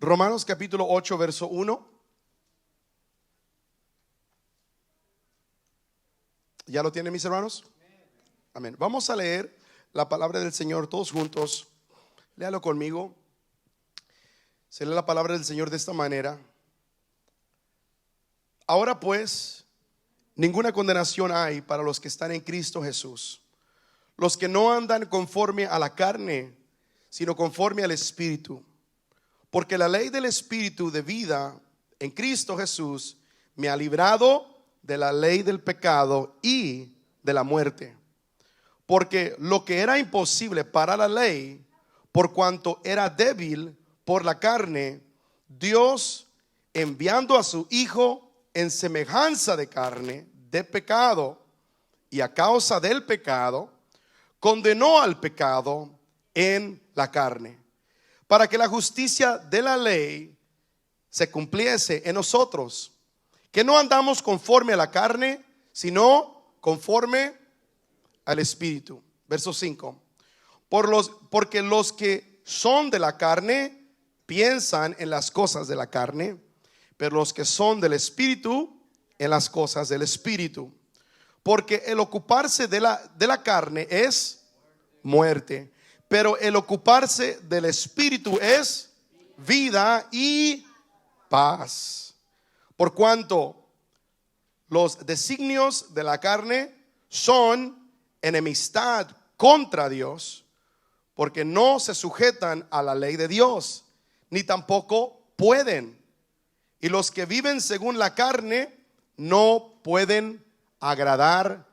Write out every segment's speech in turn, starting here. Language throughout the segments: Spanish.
Romanos capítulo 8, verso 1. ¿Ya lo tienen, mis hermanos? Amén. Vamos a leer la palabra del Señor todos juntos. Léalo conmigo. Se lee la palabra del Señor de esta manera. Ahora pues, ninguna condenación hay para los que están en Cristo Jesús, los que no andan conforme a la carne, sino conforme al Espíritu. Porque la ley del Espíritu de vida en Cristo Jesús me ha librado de la ley del pecado y de la muerte. Porque lo que era imposible para la ley, por cuanto era débil por la carne, Dios, enviando a su Hijo en semejanza de carne, de pecado, y a causa del pecado, condenó al pecado en la carne, para que la justicia de la ley se cumpliese en nosotros, que no andamos conforme a la carne, sino conforme al Espíritu. Verso 5. Porque los que son de la carne piensan en las cosas de la carne, pero los que son del Espíritu en las cosas del Espíritu. Porque el ocuparse de la carne es muerte, pero el ocuparse del Espíritu es vida y paz. Por cuanto los designios de la carne son enemistad contra Dios, porque no se sujetan a la ley de Dios, ni tampoco pueden. Y los que viven según la carne no pueden agradar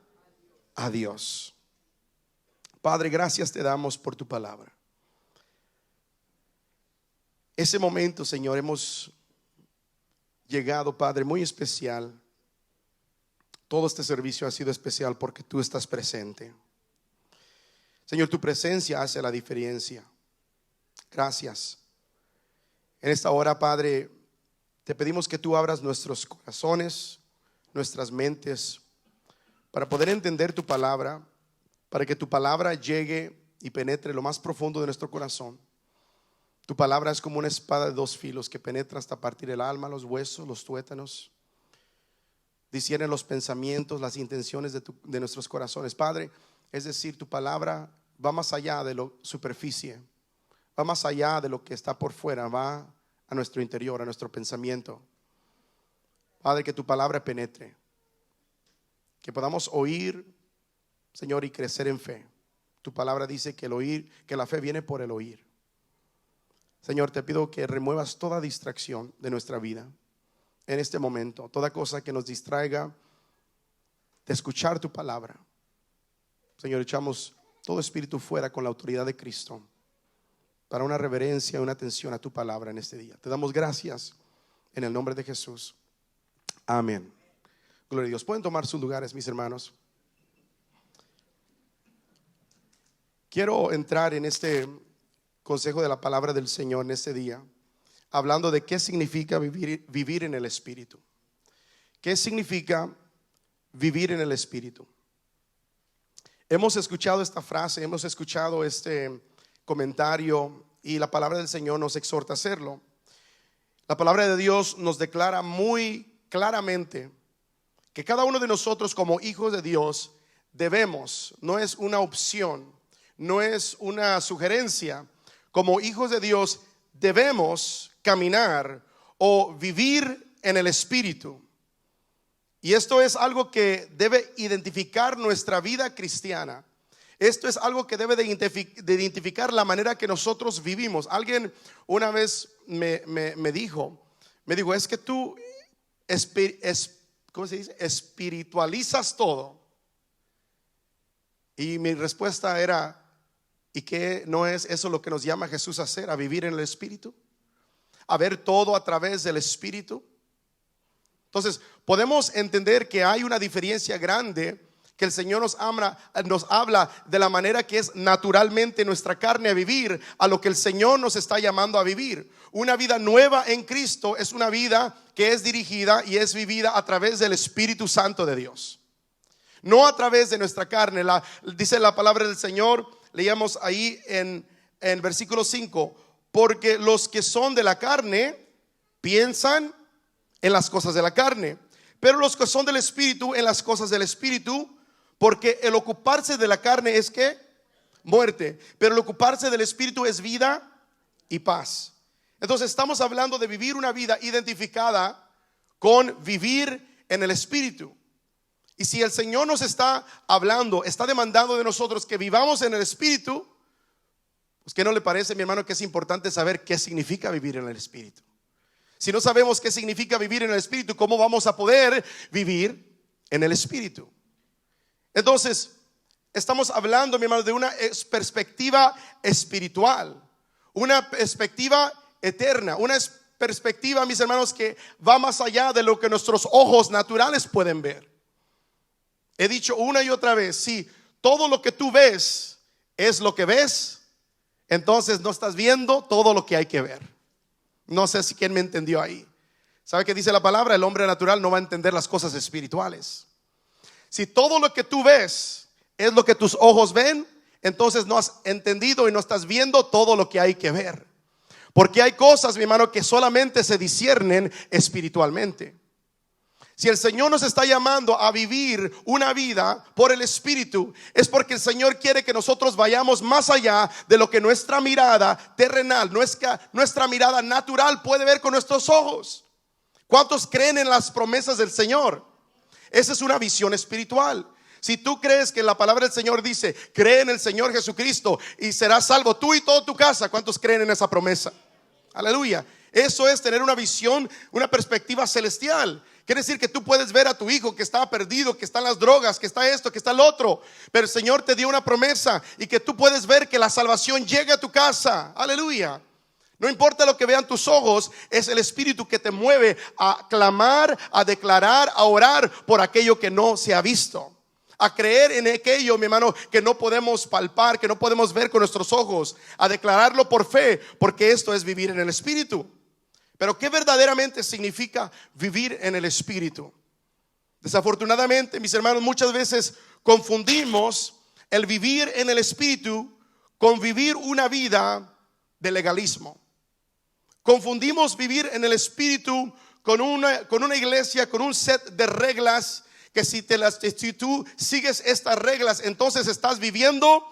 a Dios. Padre, gracias te damos por tu palabra. Ese momento, Señor, hemos llegado, Padre, muy especial. Todo este servicio ha sido especial porque tú estás presente. Señor, tu presencia hace la diferencia. Gracias. En esta hora, Padre, te pedimos que tú abras nuestros corazones, nuestras mentes, para poder entender tu palabra, para que tu palabra llegue y penetre lo más profundo de nuestro corazón. Tu palabra es como una espada de dos filos que penetra hasta partir el alma, los huesos, los tuétanos. Discierne los pensamientos, las intenciones de nuestros corazones, Padre. Es decir, tu palabra va más allá de lo superficie, va más allá de lo que está por fuera, va a nuestro interior, a nuestro pensamiento. Padre, que tu palabra penetre, que podamos oír, Señor, y crecer en fe. Tu palabra dice que la fe viene por el oír. Señor, te pido que remuevas toda distracción de nuestra vida en este momento, toda cosa que nos distraiga de escuchar tu palabra. Señor, echamos todo espíritu fuera con la autoridad de Cristo para una reverencia, una atención a tu palabra en este día. Te damos gracias en el nombre de Jesús. Amén. Gloria a Dios. Pueden tomar sus lugares, mis hermanos. Quiero entrar en este consejo de la palabra del Señor en este día, hablando de qué significa vivir en el Espíritu. ¿Qué significa vivir en el Espíritu? Hemos escuchado esta frase, hemos escuchado este comentario y la palabra del Señor nos exhorta a hacerlo. La palabra de Dios nos declara muy claramente que cada uno de nosotros como hijos de Dios debemos, no es una opción, no es una sugerencia, como hijos de Dios debemos caminar o vivir en el Espíritu. Y esto es algo que debe identificar nuestra vida cristiana. Esto es algo que debe de identificar la manera que nosotros vivimos. Alguien una vez me dijo, es que tú ¿cómo se dice? Espiritualizas todo. Y mi respuesta era, ¿y qué no es eso lo que nos llama Jesús a hacer? A vivir en el Espíritu, a ver todo a través del Espíritu. Entonces podemos entender que hay una diferencia grande, que el Señor nos habla de la manera que es naturalmente nuestra carne a vivir, a lo que el Señor nos está llamando a vivir. Una vida nueva en Cristo es una vida que es dirigida y es vivida a través del Espíritu Santo de Dios, no a través de nuestra carne. Dice la palabra del Señor, leíamos ahí en versículo 5, porque los que son de la carne piensan en las cosas de la carne, pero los que son del Espíritu en las cosas del Espíritu, porque el ocuparse de la carne es ¿qué? Muerte, pero el ocuparse del Espíritu es vida y paz. Entonces estamos hablando de vivir una vida identificada con vivir en el Espíritu. Y si el Señor nos está hablando, está demandando de nosotros que vivamos en el Espíritu, pues ¿qué no le parece, mi hermano, que es importante saber qué significa vivir en el Espíritu? Si no sabemos qué significa vivir en el Espíritu, ¿cómo vamos a poder vivir en el Espíritu? Entonces, estamos hablando, mi hermano, de una perspectiva espiritual, una perspectiva eterna, una perspectiva, mis hermanos, que va más allá de lo que nuestros ojos naturales pueden ver. He dicho una y otra vez, si todo lo que tú ves es lo que ves, entonces no estás viendo todo lo que hay que ver. No sé si quién me entendió ahí. ¿Sabe qué dice la palabra? El hombre natural no va a entender las cosas espirituales. Si todo lo que tú ves es lo que tus ojos ven, entonces no has entendido y no estás viendo todo lo que hay que ver. Porque hay cosas, mi hermano, que solamente se disciernen espiritualmente. Si el Señor nos está llamando a vivir una vida por el Espíritu, es porque el Señor quiere que nosotros vayamos más allá de lo que nuestra mirada terrenal, nuestra mirada natural puede ver con nuestros ojos. ¿Cuántos creen en las promesas del Señor? Esa es una visión espiritual. Si tú crees que la palabra del Señor dice, cree en el Señor Jesucristo y serás salvo tú y toda tu casa, ¿cuántos creen en esa promesa? Aleluya. Eso es tener una visión, una perspectiva celestial. Quiere decir que tú puedes ver a tu hijo que está perdido, que está en las drogas, que está esto, que está el otro, pero el Señor te dio una promesa y que tú puedes ver que la salvación llegue a tu casa. Aleluya. No importa lo que vean tus ojos, es el Espíritu que te mueve a clamar, a declarar, a orar por aquello que no se ha visto, a creer en aquello, mi hermano, que no podemos palpar, que no podemos ver con nuestros ojos, a declararlo por fe, porque esto es vivir en el Espíritu. Pero ¿qué verdaderamente significa vivir en el Espíritu? Desafortunadamente, mis hermanos, muchas veces confundimos el vivir en el Espíritu con vivir una vida de legalismo. Confundimos vivir en el Espíritu con una iglesia, con un set de reglas que si tú sigues estas reglas, entonces estás viviendo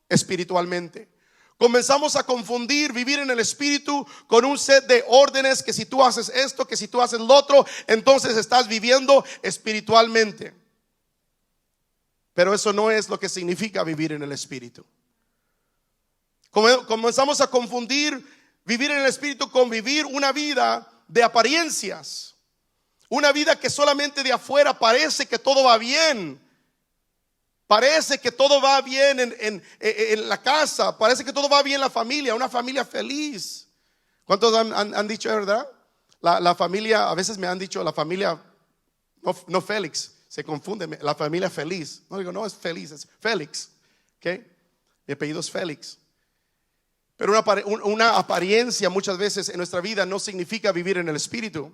espiritualmente. Comenzamos a confundir vivir en el Espíritu con un set de órdenes que si tú haces esto, que si tú haces lo otro, entonces estás viviendo espiritualmente. Pero eso no es lo que significa vivir en el Espíritu. Comenzamos a confundir vivir en el Espíritu con vivir una vida de apariencias, una vida que solamente de afuera parece que todo va bien. Parece que todo va bien en la casa, parece que todo va bien en la familia, una familia feliz. ¿Cuántos han dicho, verdad? La familia, a veces me han dicho la familia, no Félix, se confunde, la familia feliz. No digo, no es feliz, es Félix. ¿Okay? Mi apellido es Félix. Pero una apariencia muchas veces en nuestra vida no significa vivir en el Espíritu.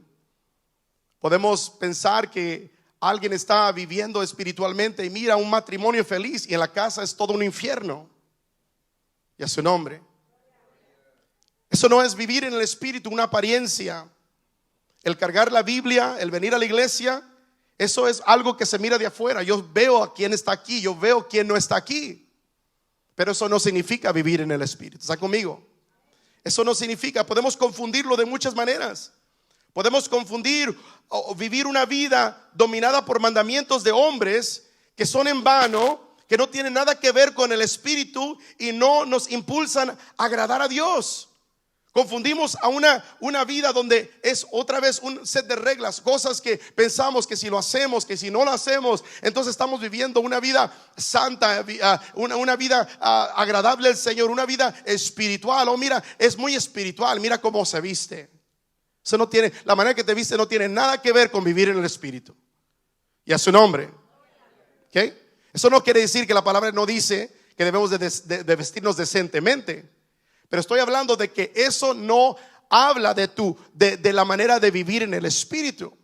Podemos pensar que alguien está viviendo espiritualmente y mira un matrimonio feliz y en la casa es todo un infierno. Y a su nombre. Eso no es vivir en el Espíritu, una apariencia. El cargar la Biblia, el venir a la iglesia, eso es algo que se mira de afuera. Yo veo a quién está aquí, yo veo quién no está aquí. Pero eso no significa vivir en el Espíritu. ¿Está conmigo? Eso no significa, podemos confundirlo de muchas maneras. Podemos confundir o vivir una vida dominada por mandamientos de hombres que son en vano, que no tienen nada que ver con el Espíritu y no nos impulsan a agradar a Dios. Confundimos a una vida donde es otra vez un set de reglas, cosas que pensamos que si lo hacemos, que si no lo hacemos, entonces estamos viviendo una vida santa, una vida agradable al Señor, una vida espiritual. Oh, mira, es muy espiritual, mira cómo se viste. Eso no tiene, la manera que te viste no tiene nada que ver con vivir en el Espíritu. Y a su nombre. ¿Okay? Eso no quiere decir que la palabra no dice que debemos de vestirnos decentemente. Pero estoy hablando de que eso no habla de la manera de vivir en el Espíritu.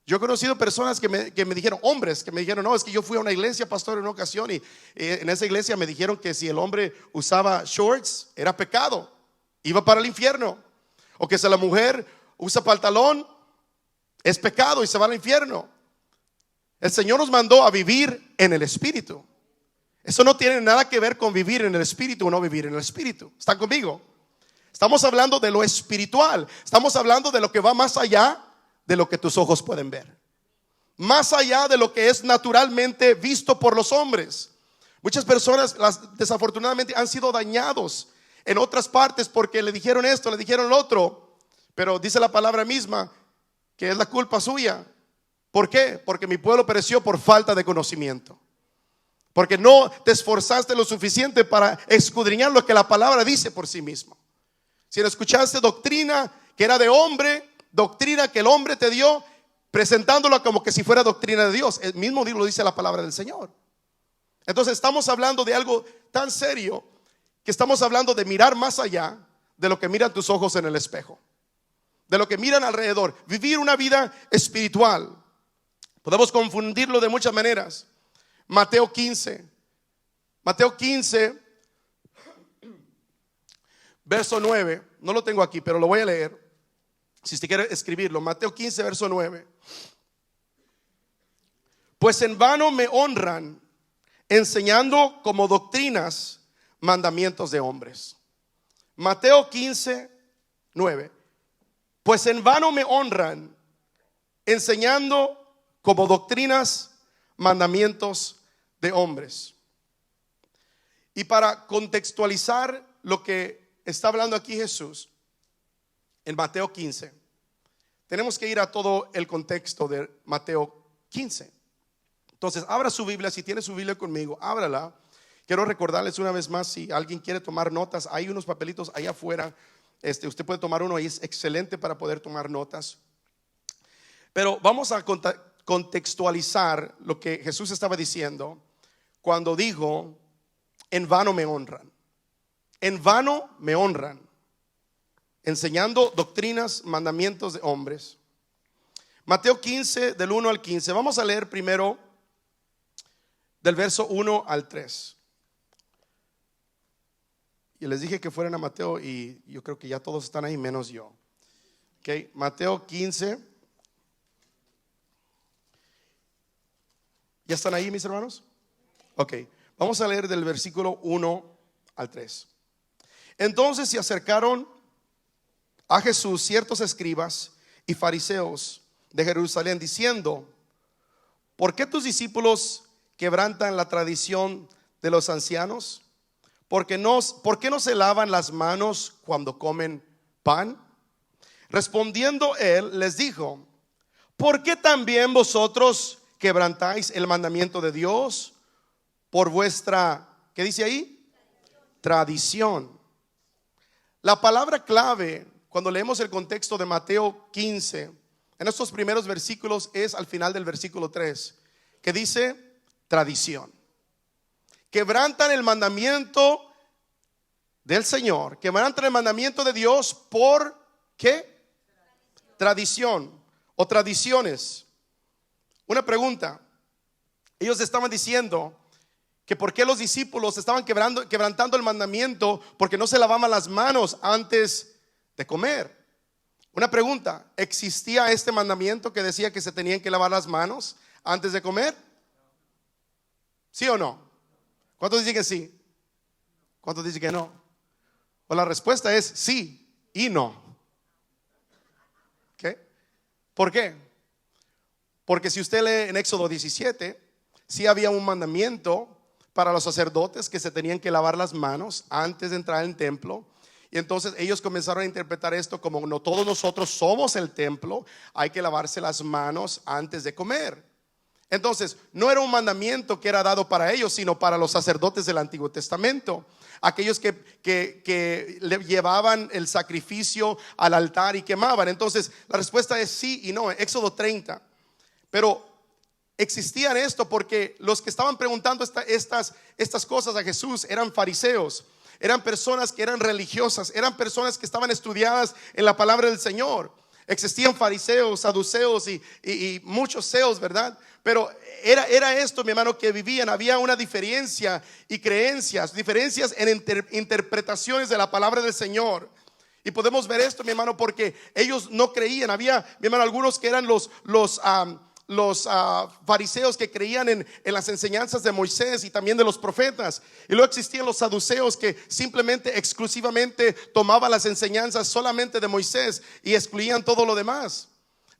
Yo he conocido personas que me dijeron, hombres, que me dijeron, no, es que yo fui a una iglesia, pastor, en una ocasión y en esa iglesia me dijeron que si el hombre usaba shorts era pecado. iba para el infierno. O que si la mujer usa pantalón, es pecado y se va al infierno. El Señor nos mandó a vivir en el Espíritu. Eso no tiene nada que ver con vivir en el Espíritu o no vivir en el Espíritu. ¿Están conmigo? Estamos hablando de lo espiritual. Estamos hablando de lo que va más allá de lo que tus ojos pueden ver, más allá de lo que es naturalmente visto por los hombres. Muchas personas desafortunadamente han sido dañados en otras partes porque le dijeron esto, le dijeron lo otro. Pero dice la palabra misma que es la culpa suya. ¿Por qué? Porque mi pueblo pereció por falta de conocimiento. Porque no te esforzaste lo suficiente para escudriñar lo que la palabra dice por sí mismo. Si no escuchaste doctrina que era de hombre, doctrina que el hombre te dio, presentándola como que si fuera doctrina de Dios. El mismo libro dice la palabra del Señor. Entonces estamos hablando de algo tan serio que estamos hablando de mirar más allá de lo que miran tus ojos en el espejo, de lo que miran alrededor. Vivir una vida espiritual. Podemos confundirlo de muchas maneras. Mateo 15, verso 9. No lo tengo aquí, pero lo voy a leer. Si usted quiere escribirlo, Mateo 15, verso 9. Pues en vano me honran, enseñando como doctrinas mandamientos de hombres. Mateo 15, 9. Pues en vano me honran, enseñando como doctrinas mandamientos de hombres. Y para contextualizar lo que está hablando aquí Jesús en Mateo 15, tenemos que ir a todo el contexto de Mateo 15. Entonces, abra su Biblia. Si tiene su Biblia conmigo, ábrala. Quiero recordarles una vez más, si alguien quiere tomar notas, hay unos papelitos ahí afuera. Usted puede tomar uno ahí, es excelente para poder tomar notas. Pero vamos a contextualizar lo que Jesús estaba diciendo cuando dijo: en vano me honran. En vano me honran, enseñando doctrinas, mandamientos de hombres. Mateo 15, del 1 al 15. Vamos a leer primero del verso 1 al 3. Y les dije que fueran a Mateo y yo creo que ya todos están ahí menos yo. Okay, Mateo 15. ¿Ya están ahí, mis hermanos? Ok, vamos a leer del versículo 1 al 3. Entonces se acercaron a Jesús ciertos escribas y fariseos de Jerusalén, diciendo: ¿por qué tus discípulos quebrantan la tradición de los ancianos? ¿Por qué no se lavan las manos cuando comen pan? Respondiendo él, les dijo: ¿por qué también vosotros quebrantáis el mandamiento de Dios por vuestra, ¿qué dice ahí? Tradición. La palabra clave cuando leemos el contexto de Mateo 15 en estos primeros versículos es al final del versículo 3, que dice tradición. Quebrantan el mandamiento del Señor, quebrantan el mandamiento de Dios por ¿qué? Tradición o tradiciones. Una pregunta: ellos estaban diciendo que por qué los discípulos estaban quebrantando el mandamiento porque no se lavaban las manos antes de comer. Una pregunta: ¿existía este mandamiento que decía que se tenían que lavar las manos antes de comer? ¿Sí o no? ¿Cuántos dicen que sí? ¿Cuántos dicen que no? Pues la respuesta es sí y no. ¿Qué? ¿Por qué? Porque si usted lee en Éxodo 17, sí había un mandamiento para los sacerdotes que se tenían que lavar las manos antes de entrar al templo. Y entonces ellos comenzaron a interpretar esto como: no todos nosotros somos el templo, hay que lavarse las manos antes de comer. Entonces no era un mandamiento que era dado para ellos, sino para los sacerdotes del Antiguo Testamento, aquellos que le llevaban el sacrificio al altar y quemaban. Entonces la respuesta es sí y no. Éxodo 30. Pero existían esto porque los que estaban preguntando estas cosas a Jesús eran fariseos, eran personas que eran religiosas, eran personas que estaban estudiadas en la palabra del Señor. Existían fariseos, saduceos y muchos seos, ¿verdad? Pero era esto, mi hermano, que vivían. Había una diferencia y creencias, diferencias en interpretaciones de la palabra del Señor. Y podemos ver esto, mi hermano, porque ellos no creían. Había, mi hermano, algunos que eran los fariseos que creían en las enseñanzas de Moisés y también de los profetas. Y luego existían los saduceos que simplemente, exclusivamente tomaban las enseñanzas solamente de Moisés y excluían todo lo demás.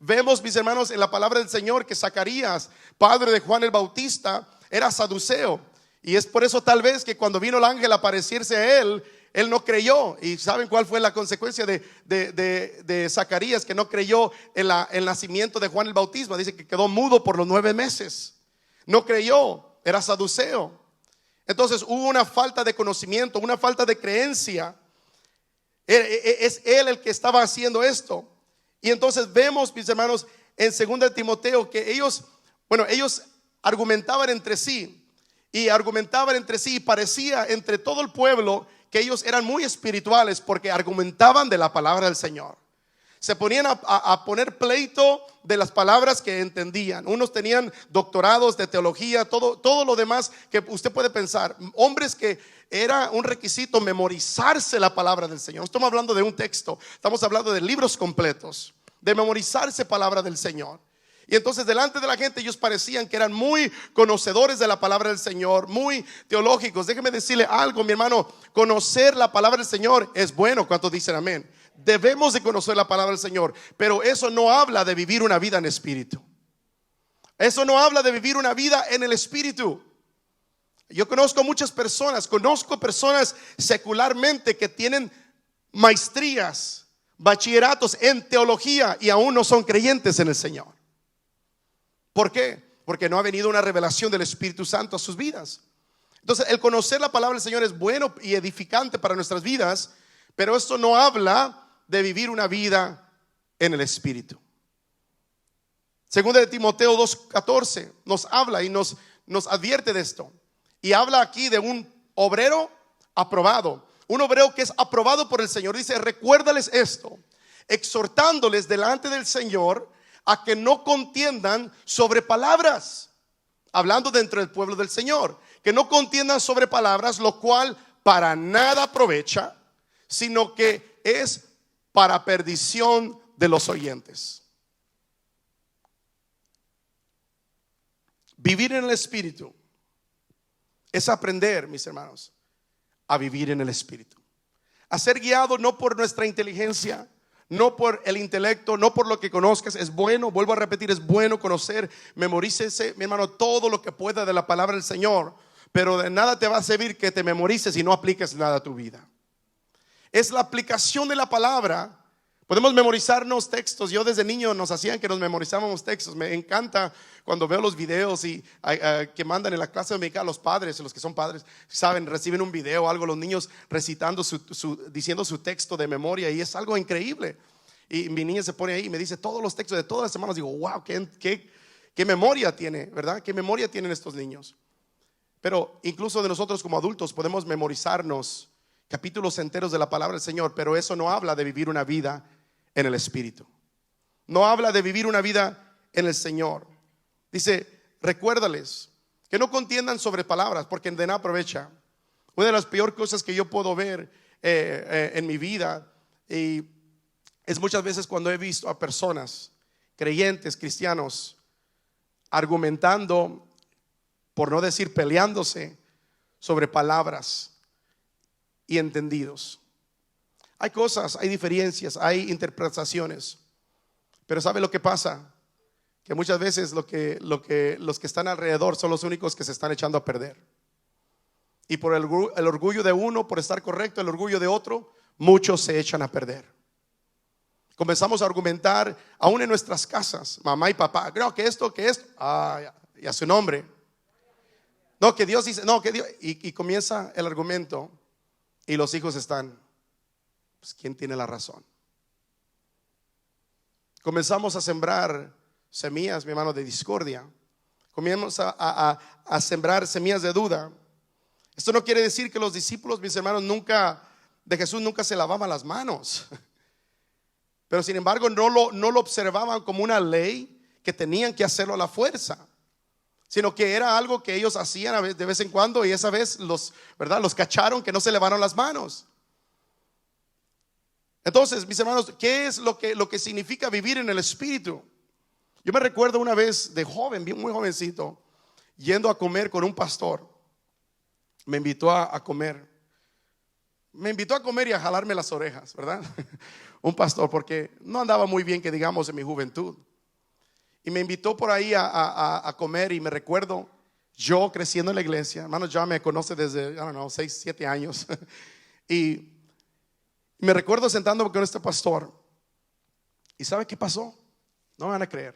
Vemos, mis hermanos, en la palabra del Señor que Zacarías, padre de Juan el Bautista, era saduceo. Y es por eso tal vez que cuando vino el ángel a aparecerse a él no creyó. ¿Y saben cuál fue la consecuencia de Zacarías? Que no creyó en el nacimiento de Juan el Bautista. Dice que quedó mudo por los 9 meses. No creyó, era saduceo. Entonces hubo una falta de conocimiento, una falta de creencia. Es él el que estaba haciendo esto. Y entonces vemos, mis hermanos, en 2 de Timoteo que ellos argumentaban entre sí. Y parecía entre todo el pueblo que ellos eran muy espirituales porque argumentaban de la palabra del Señor. Se ponían a poner pleito de las palabras que entendían. Unos tenían doctorados de teología, todo lo demás que usted puede pensar. Hombres que era un requisito memorizarse la palabra del Señor. No estamos hablando de un texto, estamos hablando de libros completos, de memorizarse palabra del Señor. Y entonces delante de la gente ellos parecían que eran muy conocedores de la palabra del Señor, muy teológicos. Déjeme decirle algo, mi hermano, conocer la palabra del Señor es bueno. ¿Cuántos dicen amén? Debemos de conocer la palabra del Señor, pero eso no habla de vivir una vida en espíritu. Eso no habla de vivir una vida en el espíritu. Yo conozco muchas personas, secularmente que tienen maestrías, bachilleratos en teología y aún no son creyentes en el Señor. ¿Por qué? Porque no ha venido una revelación del Espíritu Santo a sus vidas. Entonces el conocer la palabra del Señor es bueno y edificante para nuestras vidas, pero esto no habla de vivir una vida en el Espíritu. 2 de Timoteo 2:14 nos habla y nos advierte de esto. Y habla aquí de un obrero aprobado, un obrero que es aprobado por el Señor. Dice: recuérdales esto, exhortándoles delante del Señor a que no contiendan sobre palabras. Hablando dentro del pueblo del Señor, que no contiendan sobre palabras, lo cual para nada aprovecha, sino que es para perdición de los oyentes. Vivir en el Espíritu es aprender, mis hermanos, a vivir en el Espíritu, a ser guiado no por nuestra inteligencia, no por el intelecto, no por lo que conozcas. Es bueno, vuelvo a repetir, es bueno conocer, memorícese, mi hermano, todo lo que pueda de la palabra del Señor, pero de nada te va a servir que te memorices y no apliques nada a tu vida. Es la aplicación de la palabra. Podemos memorizarnos textos. Yo desde niño nos hacían que nos memorizábamos textos. Me encanta cuando veo los videos y que mandan en la clase dominical los padres, los que son padres, saben, reciben un video o algo, los niños recitando diciendo su texto de memoria, y es algo increíble. Y mi niña se pone ahí y me dice todos los textos de todas las semanas. Digo, wow, qué memoria tiene, ¿verdad? Qué memoria tienen estos niños. Pero incluso de nosotros como adultos podemos memorizarnos capítulos enteros de la palabra del Señor, pero eso no habla de vivir una vida en el Espíritu. No habla de vivir una vida en el Señor. Dice: recuérdales que no contiendan sobre palabras, porque de nada aprovecha. Una de las peores cosas que yo puedo ver en mi vida y es muchas veces cuando he visto a personas, creyentes, cristianos, argumentando, por no decir peleándose, sobre palabras y entendidos. Hay cosas, hay diferencias, hay interpretaciones, pero ¿sabe lo que pasa? Que muchas veces los que están alrededor son los únicos que se están echando a perder. Y por el orgullo de uno, por estar correcto, el orgullo de otro, muchos se echan a perder. Comenzamos a argumentar aún en nuestras casas, mamá y papá, creo que esto, y a su nombre. No, que Dios dice, no, que Dios, y comienza el argumento y los hijos están, pues, ¿quién tiene la razón? Comenzamos a sembrar semillas, mi hermano, de discordia. Comenzamos a sembrar semillas de duda. Esto no quiere decir que los discípulos, mis hermanos, de Jesús nunca se lavaban las manos. Pero sin embargo no lo observaban como una ley que tenían que hacerlo a la fuerza, sino que era algo que ellos hacían de vez en cuando, y esa vez los cacharon que no se lavaron las manos. Entonces, mis hermanos, ¿qué es lo que significa vivir en el Espíritu? Yo me recuerdo una vez de joven, bien muy jovencito, yendo a comer con un pastor. Me invitó a comer. Me invitó a comer y a jalarme las orejas, ¿verdad? Un pastor, porque no andaba muy bien, que digamos, en mi juventud. Y me invitó por ahí a comer. Y me recuerdo yo creciendo en la iglesia. Hermano, ya me conoce desde, 6, 7 años. Y me recuerdo sentándome con este pastor. ¿Y sabe qué pasó? No me van a creer.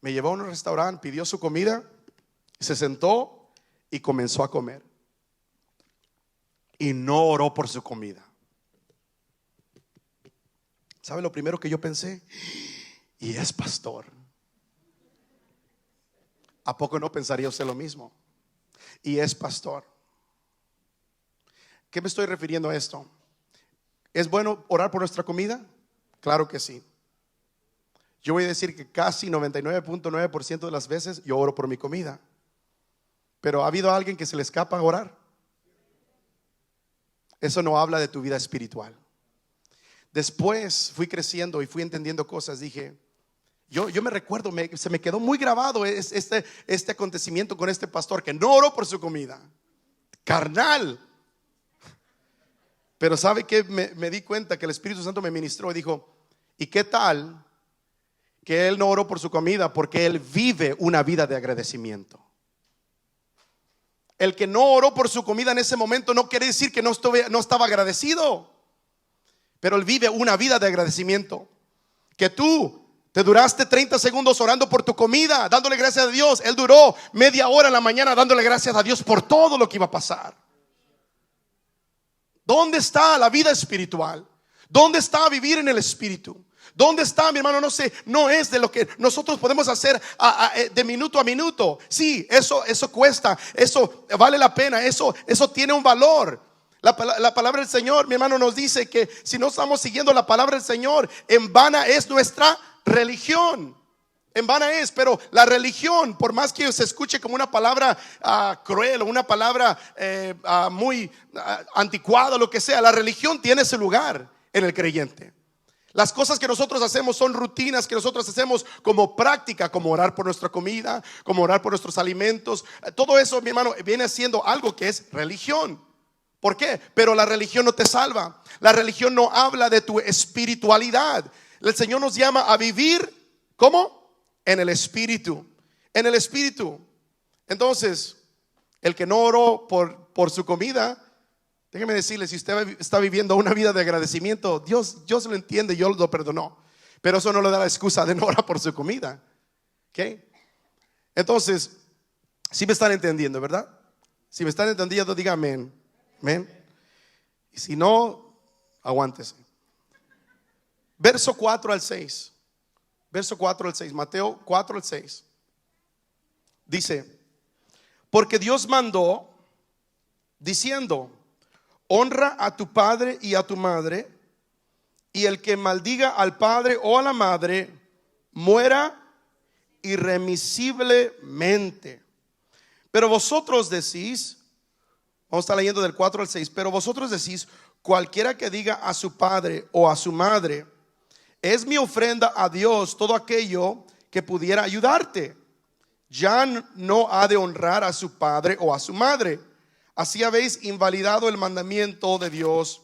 Me llevó a un restaurante, pidió su comida, se sentó y comenzó a comer. Y no oró por su comida. ¿Sabe lo primero que yo pensé? Y es pastor. ¿A poco no pensaría usted lo mismo? Y es pastor. ¿Qué me estoy refiriendo a esto? ¿Es bueno orar por nuestra comida? Claro que sí. Yo voy a decir que casi 99.9% de las veces yo oro por mi comida. Pero ¿ha habido alguien que se le escapa a orar? Eso no habla de tu vida espiritual. Después fui creciendo y fui entendiendo cosas. Dije, yo me recuerdo, se me quedó muy grabado este acontecimiento con este pastor que no oró por su comida. Carnal. Pero ¿sabe qué? Me di cuenta que el Espíritu Santo me ministró y dijo, ¿y qué tal que él no oró por su comida? Porque él vive una vida de agradecimiento. El que no oró por su comida en ese momento no quiere decir que no estaba agradecido, pero él vive una vida de agradecimiento. Que tú te duraste 30 segundos orando por tu comida, dándole gracias a Dios. Él duró media hora en la mañana dándole gracias a Dios por todo lo que iba a pasar. ¿Dónde está la vida espiritual? ¿Dónde está vivir en el Espíritu? ¿Dónde está, mi hermano? No sé, no es de lo que nosotros podemos hacer de minuto a minuto. Sí, eso cuesta, eso vale la pena, eso tiene un valor. La palabra del Señor, mi hermano, nos dice que si no estamos siguiendo la palabra del Señor, en vana es nuestra religión. En vana es, pero la religión, por más que se escuche como una palabra cruel o una palabra muy anticuada, lo que sea, la religión tiene ese lugar en el creyente. Las cosas que nosotros hacemos son rutinas que nosotros hacemos como práctica, como orar por nuestra comida, como orar por nuestros alimentos. Todo eso, mi hermano, viene siendo algo que es religión. ¿Por qué? Pero la religión no te salva. La religión no habla de tu espiritualidad. El Señor nos llama a vivir, ¿cómo? En el Espíritu. En el Espíritu. Entonces, el que no oró por su comida, déjeme decirle, si usted está viviendo una vida de agradecimiento, Dios lo entiende, Dios lo perdonó. Pero eso no le da la excusa de no orar por su comida. ¿Ok? Entonces, si me están entendiendo, ¿verdad? Si me están entendiendo, diga amén. Amén. Y si no, aguántese. Verso 4 al 6. Verso 4 al 6. Mateo 4 al 6. Dice, porque Dios mandó diciendo, honra a tu padre y a tu madre, y el que maldiga al padre o a la madre muera irremisiblemente. Pero vosotros decís, vamos a estar leyendo del 4 al 6, pero vosotros decís, cualquiera que diga a su padre o a su madre, es mi ofrenda a Dios todo aquello que pudiera ayudarte, ya no ha de honrar a su padre o a su madre. Así habéis invalidado el mandamiento de Dios.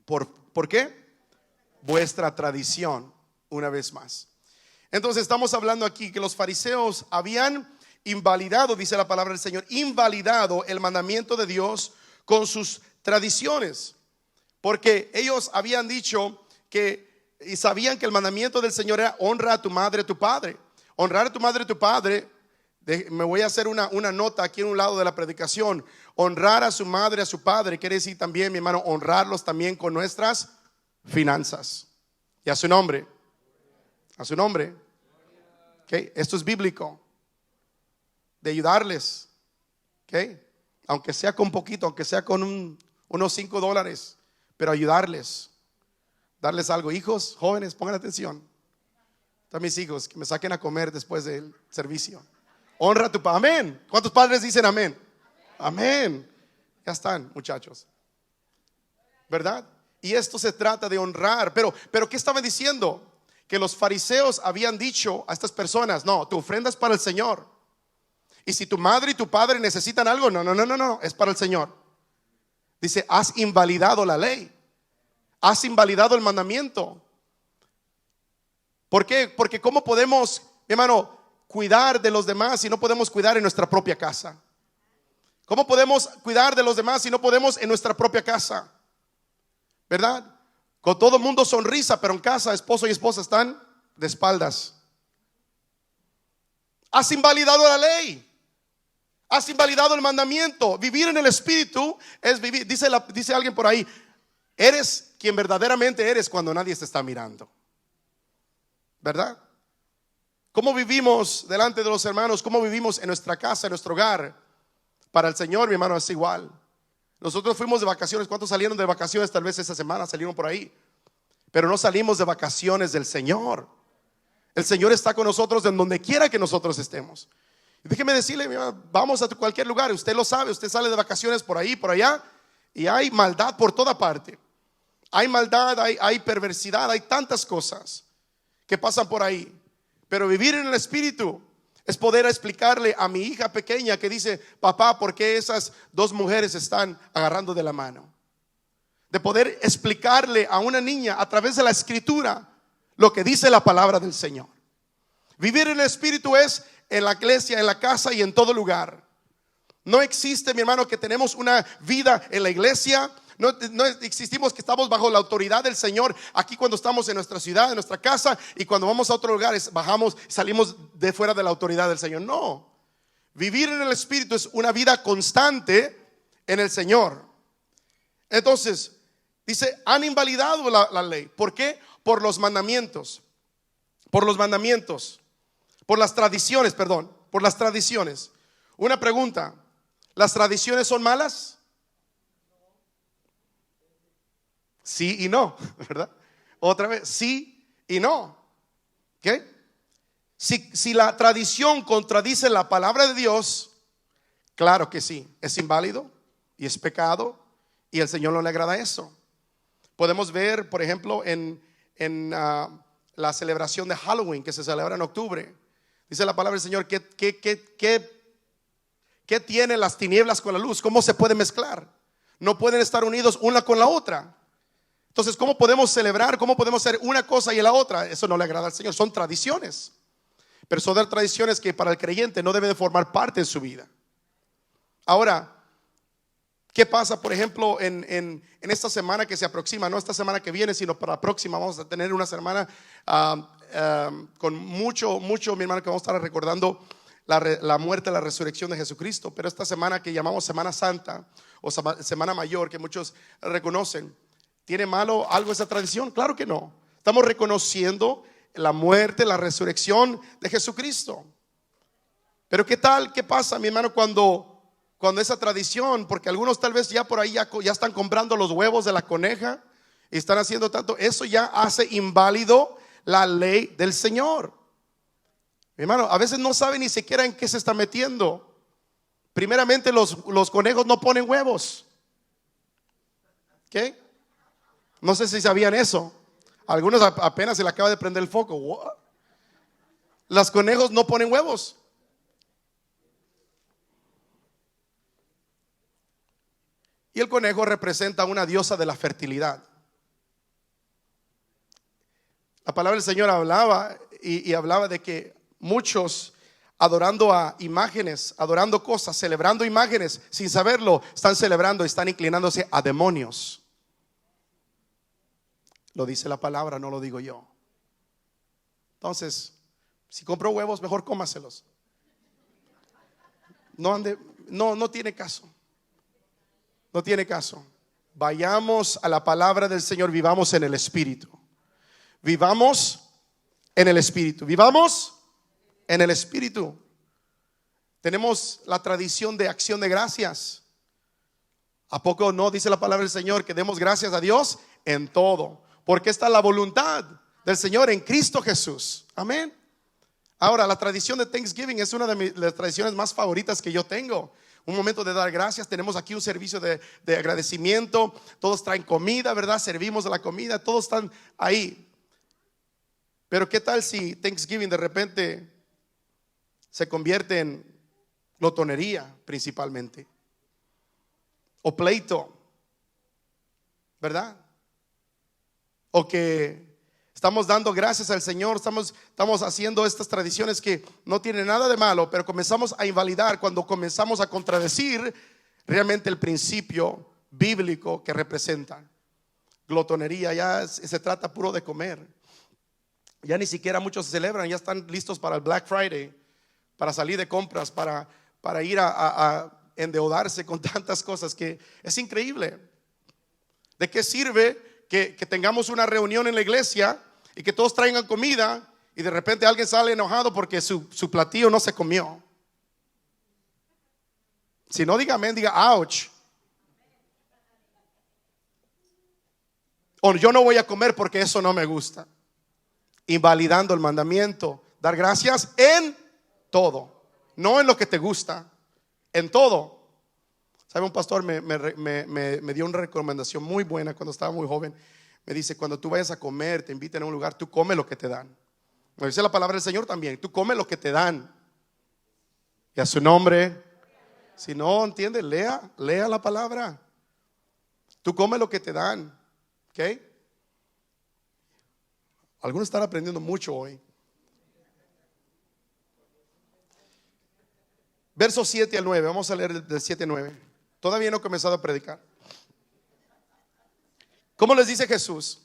¿Por qué? Vuestra tradición, una vez más. Entonces estamos hablando aquí que los fariseos habían invalidado, dice la palabra del Señor, invalidado el mandamiento de Dios con sus tradiciones. Porque ellos habían dicho que, y sabían que el mandamiento del Señor era honra a tu madre, a tu padre. Honrar a tu madre, a tu padre. Me voy a hacer una nota aquí en un lado de la predicación. Honrar a su madre, a su padre, quiere decir también, mi hermano, honrarlos también con nuestras finanzas. Y a su nombre. A su nombre. Okay. Esto es bíblico. De ayudarles. Okay. Aunque sea con poquito, aunque sea con unos $5, pero ayudarles. Darles algo. Hijos, jóvenes, pongan atención. Están mis hijos, que me saquen a comer después del servicio. Honra a tu padre. Amén. ¿Cuántos padres dicen amén? Amén. Ya están, muchachos. ¿Verdad? Y esto se trata de honrar. Pero ¿qué estaban diciendo? Que los fariseos habían dicho a estas personas: no, tu ofrenda es para el Señor. Y si tu madre y tu padre necesitan algo, no, es para el Señor. Dice, has invalidado la ley, has invalidado el mandamiento. ¿Por qué? Porque ¿cómo podemos, mi hermano, cuidar de los demás si no podemos cuidar en nuestra propia casa? ¿Cómo podemos cuidar de los demás si no podemos en nuestra propia casa? ¿Verdad? Con todo el mundo sonrisa, pero en casa esposo y esposa están de espaldas. Has invalidado la ley, has invalidado el mandamiento. Vivir en el Espíritu es vivir. Dice alguien por ahí: eres quien verdaderamente eres cuando nadie te está mirando. ¿Verdad? ¿Cómo vivimos delante de los hermanos? ¿Cómo vivimos en nuestra casa, en nuestro hogar? Para el Señor, mi hermano, es igual. Nosotros fuimos de vacaciones. ¿Cuántos salieron de vacaciones? Tal vez esta semana salieron por ahí. Pero no salimos de vacaciones del Señor. El Señor está con nosotros en donde quiera que nosotros estemos. Y déjeme decirle, vamos a cualquier lugar. Usted lo sabe, usted sale de vacaciones por ahí, por allá, y hay maldad por toda parte. Hay maldad, hay perversidad, hay tantas cosas que pasan por ahí. Pero vivir en el Espíritu es poder explicarle a mi hija pequeña que dice: papá, ¿por qué esas dos mujeres están agarrando de la mano? De poder explicarle a una niña a través de la Escritura lo que dice la palabra del Señor. Vivir en el Espíritu es en la iglesia, en la casa y en todo lugar. No existe, mi hermano, que tenemos una vida en la iglesia. No existimos que estamos bajo la autoridad del Señor aquí cuando estamos en nuestra ciudad, en nuestra casa, y cuando vamos a otros lugares bajamos, salimos de fuera de la autoridad del Señor. No, vivir en el Espíritu es una vida constante en el Señor. Entonces dice, han invalidado la ley. ¿Por qué? Por los mandamientos. Por los mandamientos. Por las tradiciones, perdón. Por las tradiciones. Una pregunta: ¿las tradiciones son malas? Sí y no, ¿verdad? Otra vez, sí y no. ¿Qué? Si la tradición contradice la palabra de Dios, claro que sí, es inválido y es pecado, y el Señor no le agrada eso. Podemos ver, por ejemplo, en la celebración de Halloween que se celebra en octubre. Dice la palabra del Señor: ¿qué tienen las tinieblas con la luz? ¿Cómo se puede mezclar? No pueden estar unidos una con la otra. Entonces, ¿cómo podemos celebrar? ¿Cómo podemos hacer una cosa y la otra? Eso no le agrada al Señor. Son tradiciones, pero son tradiciones que para el creyente no debe de formar parte de su vida. Ahora, ¿qué pasa, por ejemplo, en esta semana que se aproxima? No esta semana que viene, sino para la próxima. Vamos a tener una semana con mucho, mi hermano, que vamos a estar recordando la muerte y la resurrección de Jesucristo. Pero esta semana que llamamos Semana Santa o Semana Mayor, que muchos reconocen, ¿tiene malo algo esa tradición? Claro que no. Estamos reconociendo la muerte, la resurrección de Jesucristo. Pero ¿qué tal? ¿Qué pasa, mi hermano, cuando esa tradición? Porque algunos tal vez ya por ahí ya están comprando los huevos de la coneja y están haciendo tanto. Eso ya hace inválido la ley del Señor. Mi hermano, a veces no sabe ni siquiera en qué se está metiendo. Primeramente, los conejos no ponen huevos. ¿Qué? No sé si sabían eso. Algunos apenas se le acaba de prender el foco. What? Los conejos no ponen huevos. Y el conejo representa una diosa de la fertilidad. La palabra del Señor hablaba y hablaba de que muchos, adorando a imágenes, adorando cosas, celebrando imágenes, sin saberlo, están celebrando y están inclinándose a demonios. Lo dice la palabra, no lo digo yo. Entonces, si compró huevos, mejor cómaselos. No tiene caso. No tiene caso. Vayamos a la palabra del Señor, vivamos en el Espíritu. Vivamos en el Espíritu. Vivamos en el Espíritu. Tenemos la tradición de acción de gracias. ¿A poco no dice la palabra del Señor que demos gracias a Dios en todo? Porque está la voluntad del Señor en Cristo Jesús. Amén. Ahora, la tradición de Thanksgiving es una de las tradiciones más favoritas que yo tengo. un momento de dar gracias. Tenemos aquí un servicio de agradecimiento. Todos traen comida, ¿verdad? Servimos la comida, todos están ahí. Pero ¿qué tal si Thanksgiving de repente se convierte en glotonería principalmente? O pleito, ¿verdad? O que estamos dando gracias al Señor, estamos haciendo estas tradiciones que no tienen nada de malo, pero comenzamos a invalidar cuando comenzamos a contradecir realmente el principio bíblico que representa. Glotonería, ya se trata puro de comer. Ya ni siquiera muchos celebran, ya están listos para el Black Friday, para salir de compras, para ir a endeudarse con tantas cosas que es increíble. ¿De qué sirve que tengamos una reunión en la iglesia y que todos traigan comida y de repente alguien sale enojado porque su platillo no se comió? Si no, diga amén, diga ouch. O yo no voy a comer porque eso no me gusta. Invalidando el mandamiento, dar gracias en todo, no en lo que te gusta, en todo. ¿Sabe? Un pastor me dio una recomendación muy buena cuando estaba muy joven. Me dice: cuando tú vayas a comer, te inviten a un lugar, tú come lo que te dan. Me dice la palabra del Señor también: tú come lo que te dan. Y a su nombre. Si no entiende, lea la palabra. Tú come lo que te dan. ¿Ok? Algunos están aprendiendo mucho hoy. Versos 7 al 9. Vamos a leer del 7 al 9. Todavía no he comenzado a predicar. ¿Cómo les dice Jesús?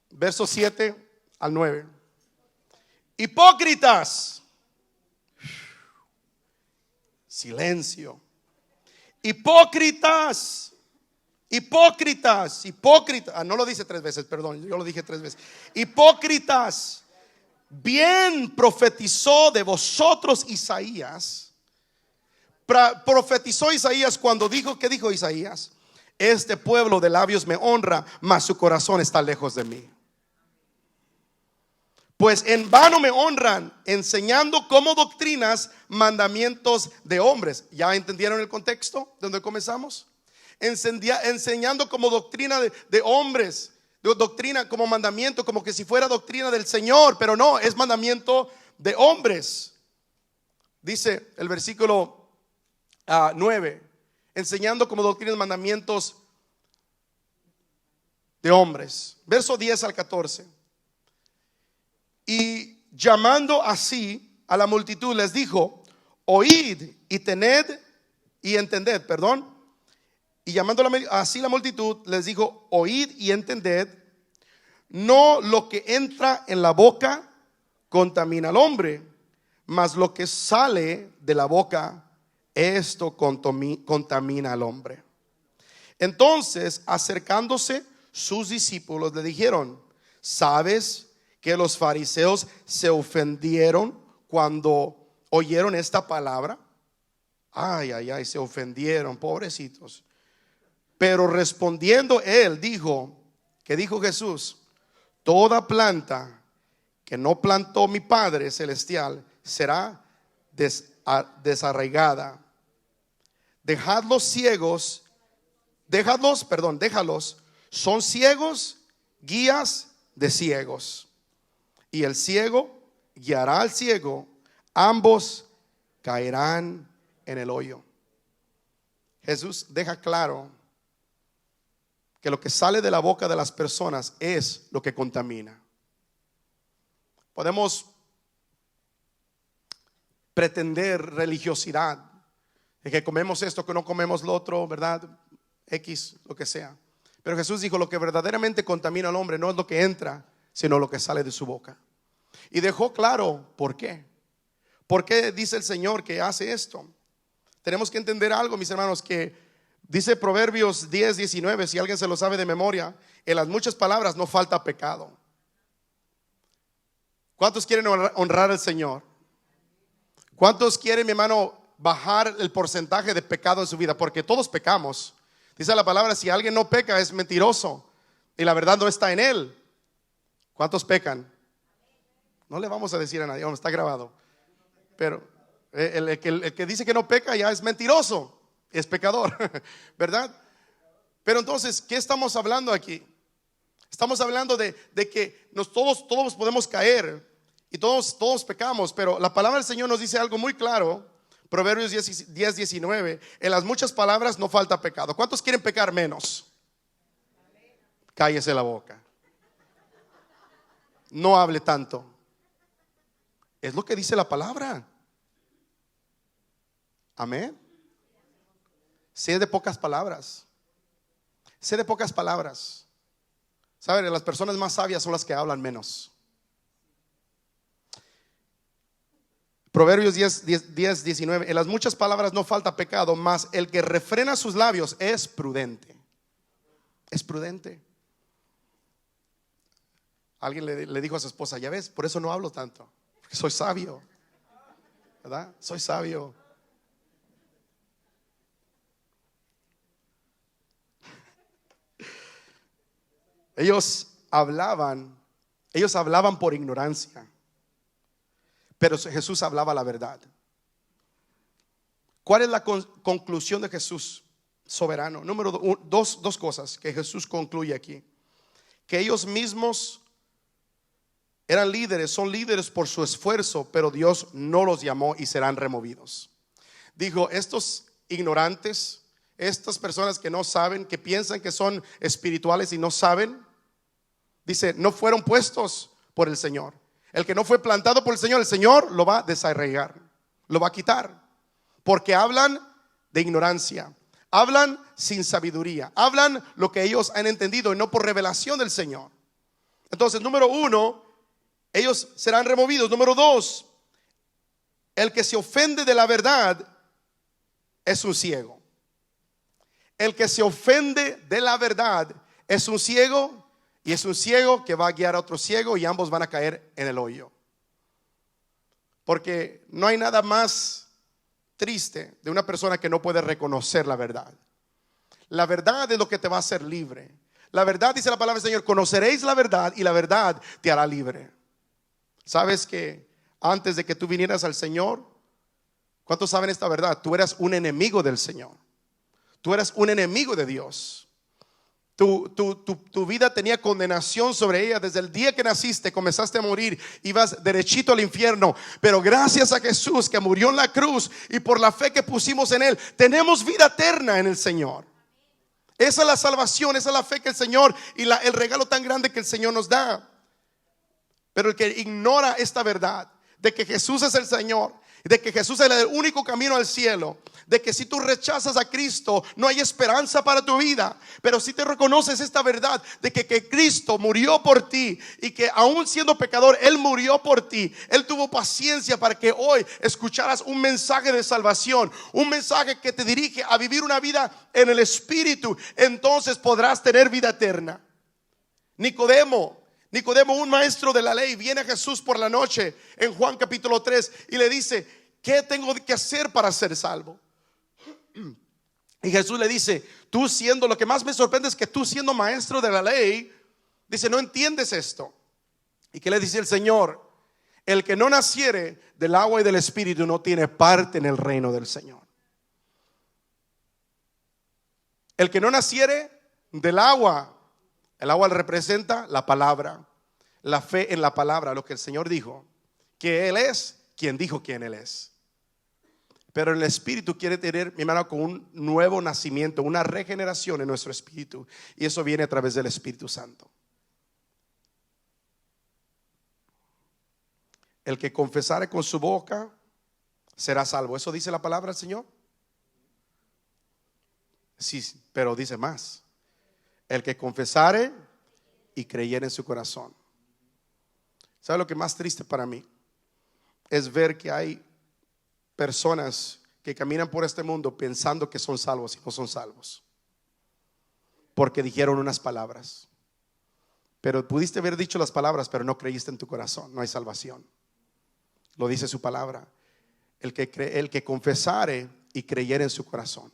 Versos 7 al 9. Hipócritas. Silencio. Hipócritas. Hipócritas, hipócritas. No lo dice 3 veces, perdón, yo lo dije 3 veces. Hipócritas, bien profetizó de vosotros Isaías. Profetizó Isaías cuando dijo, ¿qué dijo Isaías? Este pueblo de labios me honra, mas su corazón está lejos de mí. Pues en vano me honran, enseñando como doctrinas mandamientos de hombres. ¿Ya entendieron el contexto de donde comenzamos? Enseñando como doctrina de hombres, doctrina como mandamiento, como que si fuera doctrina del Señor, pero no, es mandamiento de hombres. Dice el versículo 9, enseñando como doctrina mandamientos de hombres. Verso 10 al 14. Y llamando así a la multitud les dijo: oíd y tened y entended, perdón. Y llamando así la multitud les dijo: oíd y entended, no lo que entra en la boca contamina al hombre, mas lo que sale de la boca, esto contamina al hombre. Entonces, acercándose sus discípulos, le dijeron: ¿sabes que los fariseos se ofendieron cuando oyeron esta palabra? Ay, se ofendieron, pobrecitos. Pero respondiendo él dijo, ¿qué dijo Jesús? Toda planta que no plantó mi Padre Celestial será desarraigada. Déjalos, son ciegos, guías de ciegos. Y el ciego guiará al ciego, ambos caerán en el hoyo. Jesús deja claro que lo que sale de la boca de las personas es lo que contamina. Podemos pretender religiosidad, de que comemos esto, que no comemos lo otro, ¿verdad? X, lo que sea. Pero Jesús dijo: lo que verdaderamente contamina al hombre no es lo que entra, sino lo que sale de su boca. Y dejó claro por qué. ¿Por qué dice el Señor que hace esto? Tenemos que entender algo, mis hermanos, que dice Proverbios 10:19, si alguien se lo sabe de memoria: en las muchas palabras no falta pecado. ¿Cuántos quieren honrar al Señor? ¿Cuántos quieren, mi hermano, bajar el porcentaje de pecado en su vida? Porque todos pecamos. Dice la palabra: si alguien no peca es mentiroso y la verdad no está en él. ¿Cuántos pecan? No le vamos a decir a nadie, está grabado. Pero El que dice que no peca ya es mentiroso, es pecador, ¿verdad? Pero entonces, ¿qué estamos hablando aquí? Estamos hablando de que todos podemos caer y todos pecamos, pero la palabra del Señor nos dice algo muy claro. Proverbios 10:19, en las muchas palabras no falta pecado. ¿Cuántos quieren pecar menos? Cállese la boca. No hable tanto. Es lo que dice la palabra. Amén. Sé de pocas palabras. Sé de pocas palabras. ¿Saben? Las personas más sabias son las que hablan menos. Proverbios 10:19, en las muchas palabras no falta pecado, mas el que refrena sus labios es prudente. Es prudente. Alguien le dijo a su esposa, ya ves, por eso no hablo tanto, porque soy sabio, ¿verdad? Soy sabio. Ellos hablaban por ignorancia, pero Jesús hablaba la verdad. ¿Cuál es la conclusión de Jesús soberano? Número dos cosas que Jesús concluye aquí. Que ellos mismos eran líderes, son líderes por su esfuerzo, pero Dios no los llamó y serán removidos. Dijo, estos ignorantes, estas personas que no saben, que piensan que son espirituales y no saben, dice, no fueron puestos por el Señor. El que no fue plantado por el Señor lo va a desarraigar, lo va a quitar. Porque hablan de ignorancia, hablan sin sabiduría, hablan lo que ellos han entendido y no por revelación del Señor. Entonces, número uno, ellos serán removidos. Número dos, el que se ofende de la verdad es un ciego. El que se ofende de la verdad es un ciego, y es un ciego que va a guiar a otro ciego y ambos van a caer en el hoyo. Porque no hay nada más triste de una persona que no puede reconocer la verdad. La verdad es lo que te va a hacer libre. La verdad, dice la palabra del Señor, conoceréis la verdad y la verdad te hará libre. ¿Sabes que antes de que tú vinieras al Señor, cuántos saben esta verdad? Tú eras un enemigo del Señor. Tú eras un enemigo de Dios. Tu vida tenía condenación sobre ella. Desde el día que naciste comenzaste a morir, ibas derechito al infierno. Pero gracias a Jesús que murió en la cruz y por la fe que pusimos en Él, tenemos vida eterna en el Señor. Esa es la salvación, esa es la fe que el Señor y el regalo tan grande que el Señor nos da. Pero el que ignora esta verdad de que Jesús es el Señor, de que Jesús es el único camino al cielo, de que si tú rechazas a Cristo no hay esperanza para tu vida, pero si te reconoces esta verdad de que Cristo murió por ti y que aún siendo pecador Él murió por ti, Él tuvo paciencia para que hoy escucharas un mensaje de salvación, un mensaje que te dirige a vivir una vida en el Espíritu, entonces podrás tener vida eterna. Nicodemo, un maestro de la ley, viene a Jesús por la noche en Juan capítulo 3 y le dice, ¿qué tengo que hacer para ser salvo? Y Jesús le dice, tú siendo, lo que más me sorprende es que tú siendo maestro de la ley, dice, no entiendes esto. ¿Y qué le dice el Señor? El que no naciere del agua y del Espíritu no tiene parte en el reino del Señor. El que no naciere del agua, el agua representa la palabra, la fe en la palabra, lo que el Señor dijo, que Él es quien dijo quién Él es. Pero el Espíritu quiere tener, mi hermano, con un nuevo nacimiento, una regeneración en nuestro espíritu, y eso viene a través del Espíritu Santo. El que confesare con su boca será salvo. ¿Eso dice la palabra del Señor? Sí, pero dice más. El que confesare y creyere en su corazón. ¿Sabe lo que más triste para mí? Es ver que hay personas que caminan por este mundo pensando que son salvos y no son salvos, porque dijeron unas palabras. Pero pudiste haber dicho las palabras, pero no creíste en tu corazón. No hay salvación. Lo dice su palabra. El que confesare y creyere en su corazón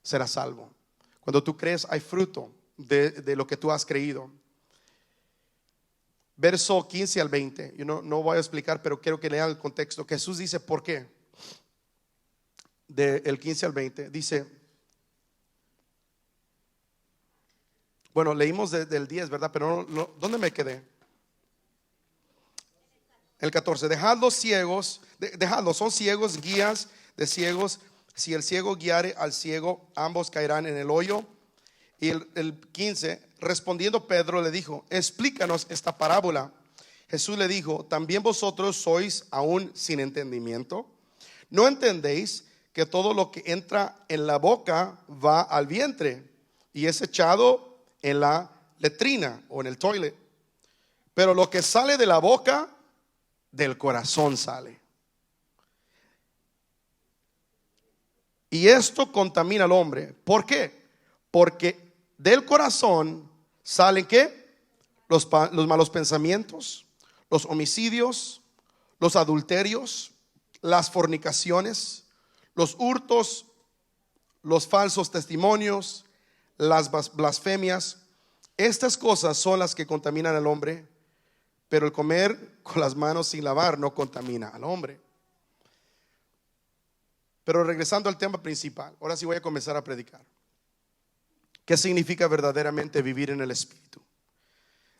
será salvo. Cuando tú crees hay fruto de lo que tú has creído. Verso 15 al 20. Yo no voy a explicar, pero quiero que lean el contexto. Jesús dice, ¿por qué? del 15 al 20, dice, bueno, leímos del 10, ¿verdad? Pero ¿dónde me quedé? El 14, dejadlos ciegos, dejadlos, son ciegos, guías de ciegos. Si el ciego guiare al ciego, ambos caerán en el hoyo. Y el 15, respondiendo Pedro le dijo, explícanos esta parábola. Jesús le dijo, ¿también vosotros sois aún sin entendimiento? ¿No entendéis que todo lo que entra en la boca va al vientre y es echado en la letrina o en el toilet? Pero lo que sale de la boca, del corazón sale. Y esto contamina al hombre. ¿Por qué? Porque del corazón salen ¿qué? Los malos pensamientos, los homicidios, los adulterios, las fornicaciones, los hurtos, los falsos testimonios, las blasfemias. Estas cosas son las que contaminan al hombre, pero el comer con las manos sin lavar no contamina al hombre. Pero regresando al tema principal, ahora sí voy a comenzar a predicar. ¿Qué significa verdaderamente vivir en el Espíritu?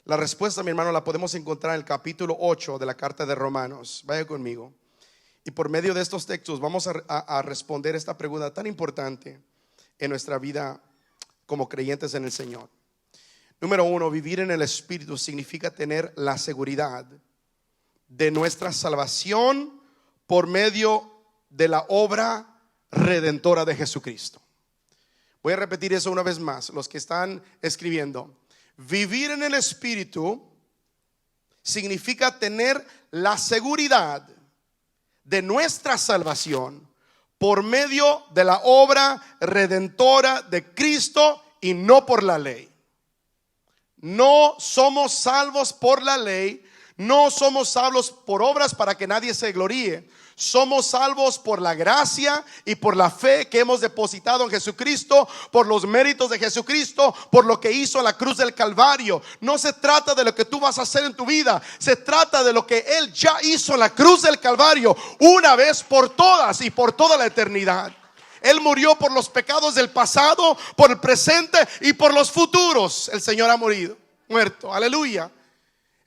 La respuesta, mi hermano, la podemos encontrar en el capítulo 8 de la carta de Romanos. Vaya conmigo. Y por medio de estos textos vamos a responder esta pregunta tan importante en nuestra vida como creyentes en el Señor. Número 1, vivir en el Espíritu significa tener la seguridad de nuestra salvación por medio de la obra redentora de Jesucristo. Voy a repetir eso una vez más, los que están escribiendo. Vivir en el Espíritu significa tener la seguridad de nuestra salvación por medio de la obra redentora de Cristo y no por la ley. No somos salvos por la ley, no somos salvos por obras para que nadie se gloríe. Somos salvos por la gracia y por la fe que hemos depositado en Jesucristo, por los méritos de Jesucristo, por lo que hizo en la cruz del Calvario. No se trata de lo que tú vas a hacer en tu vida, se trata de lo que Él ya hizo en la cruz del Calvario, una vez por todas y por toda la eternidad. Él murió por los pecados del pasado, por el presente y por los futuros. El Señor ha muerto, aleluya.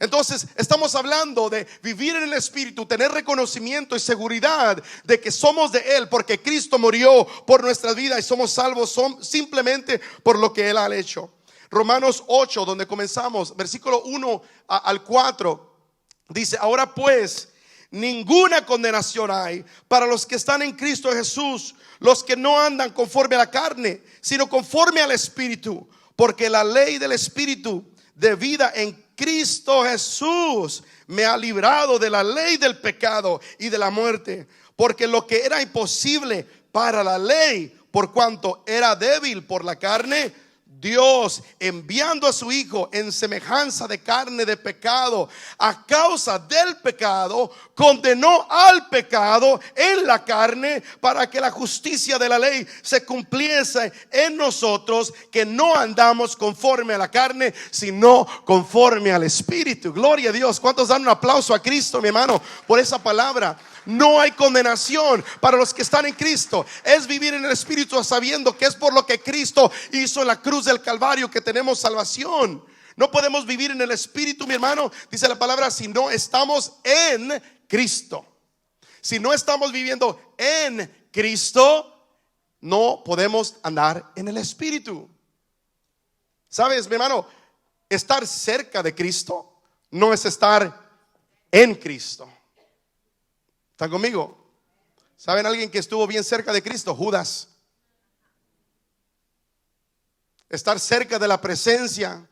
Entonces estamos hablando de vivir en el Espíritu, tener reconocimiento y seguridad de que somos de Él, porque Cristo murió por nuestras vidas y somos salvos simplemente por lo que Él ha hecho. Romanos 8, donde comenzamos, versículo 1 al 4, dice, ahora pues ninguna condenación hay para los que están en Cristo Jesús, los que no andan conforme a la carne, sino conforme al Espíritu, porque la ley del Espíritu de vida en Cristo Jesús me ha librado de la ley del pecado y de la muerte, porque lo que era imposible para la ley, por cuanto era débil por la carne, Dios, enviando a su Hijo en semejanza de carne de pecado, a causa del pecado, condenó al pecado en la carne, para que la justicia de la ley se cumpliese en nosotros, que no andamos conforme a la carne, sino conforme al Espíritu. Gloria a Dios. ¿Cuántos dan un aplauso a Cristo, mi hermano, por esa palabra? No hay condenación para los que están en Cristo. Es vivir en el Espíritu sabiendo que es por lo que Cristo hizo en la cruz del Calvario que tenemos salvación. No podemos vivir en el Espíritu, mi hermano, dice la palabra, si no estamos en Cristo. Si no estamos viviendo en Cristo, no podemos andar en el Espíritu. ¿Sabes, mi hermano? Estar cerca de Cristo no es estar en Cristo. ¿Están conmigo? ¿Saben alguien que estuvo bien cerca de Cristo? Judas. Estar cerca de la presencia,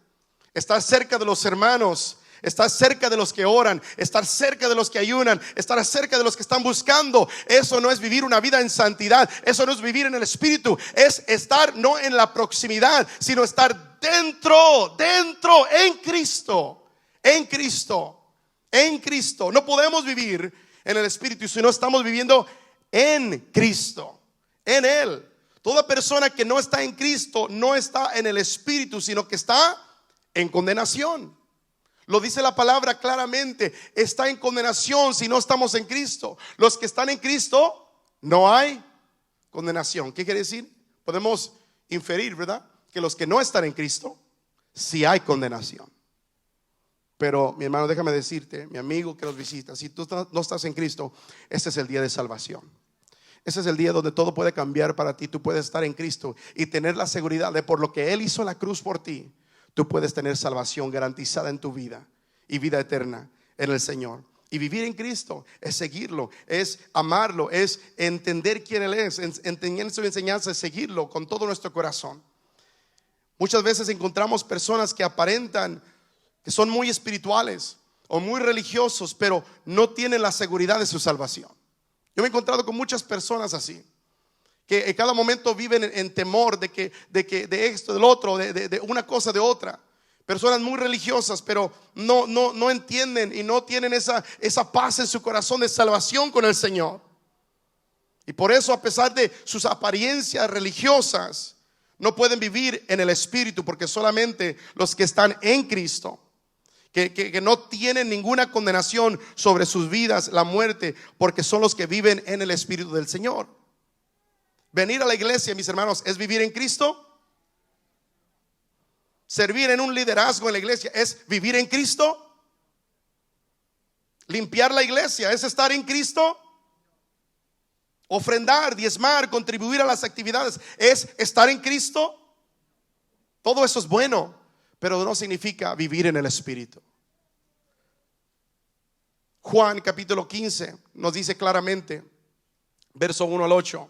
estar cerca de los hermanos, estar cerca de los que oran, estar cerca de los que ayunan, estar cerca de los que están buscando. Eso no es vivir una vida en santidad, eso no es vivir en el Espíritu. Es estar no en la proximidad, sino estar dentro en Cristo. En Cristo, en Cristo. No podemos vivir en el Espíritu si no estamos viviendo en Cristo, en Él. Toda persona que no está en Cristo no está en el Espíritu, sino que está en condenación. Lo dice la palabra claramente, está en condenación si no estamos en Cristo. Los que están en Cristo, no hay condenación. ¿Qué quiere decir? Podemos inferir, ¿verdad?, que los que no están en Cristo, sí hay condenación. Pero mi hermano, déjame decirte, mi amigo que nos visita, si tú no estás en Cristo, este es el día de salvación. Ese es el día donde todo puede cambiar para ti. Tú puedes estar en Cristo y tener la seguridad de por lo que Él hizo en la cruz por ti, tú puedes tener salvación garantizada en tu vida y vida eterna en el Señor. Y vivir en Cristo es seguirlo, es amarlo, es entender quién Él es, entender su enseñanza, es seguirlo con todo nuestro corazón. Muchas veces encontramos personas que aparentan que son muy espirituales o muy religiosos, pero no tienen la seguridad de su salvación. Yo me he encontrado con muchas personas así, que en cada momento viven en temor de esto, del otro, de una cosa, de otra. Personas muy religiosas, pero no entienden y no tienen esa paz en su corazón de salvación con el Señor. Y por eso, a pesar de sus apariencias religiosas, no pueden vivir en el Espíritu, porque solamente los que están en Cristo, que no tienen ninguna condenación sobre sus vidas, la muerte, porque son los que viven en el Espíritu del Señor. Venir a la iglesia, mis hermanos, es vivir en Cristo. Servir en un liderazgo en la iglesia es vivir en Cristo. Limpiar la iglesia es estar en Cristo. Ofrendar, diezmar, contribuir a las actividades es estar en Cristo. Todo eso es bueno, pero no significa vivir en el Espíritu. Juan capítulo 15 nos dice claramente, verso 1 al 8: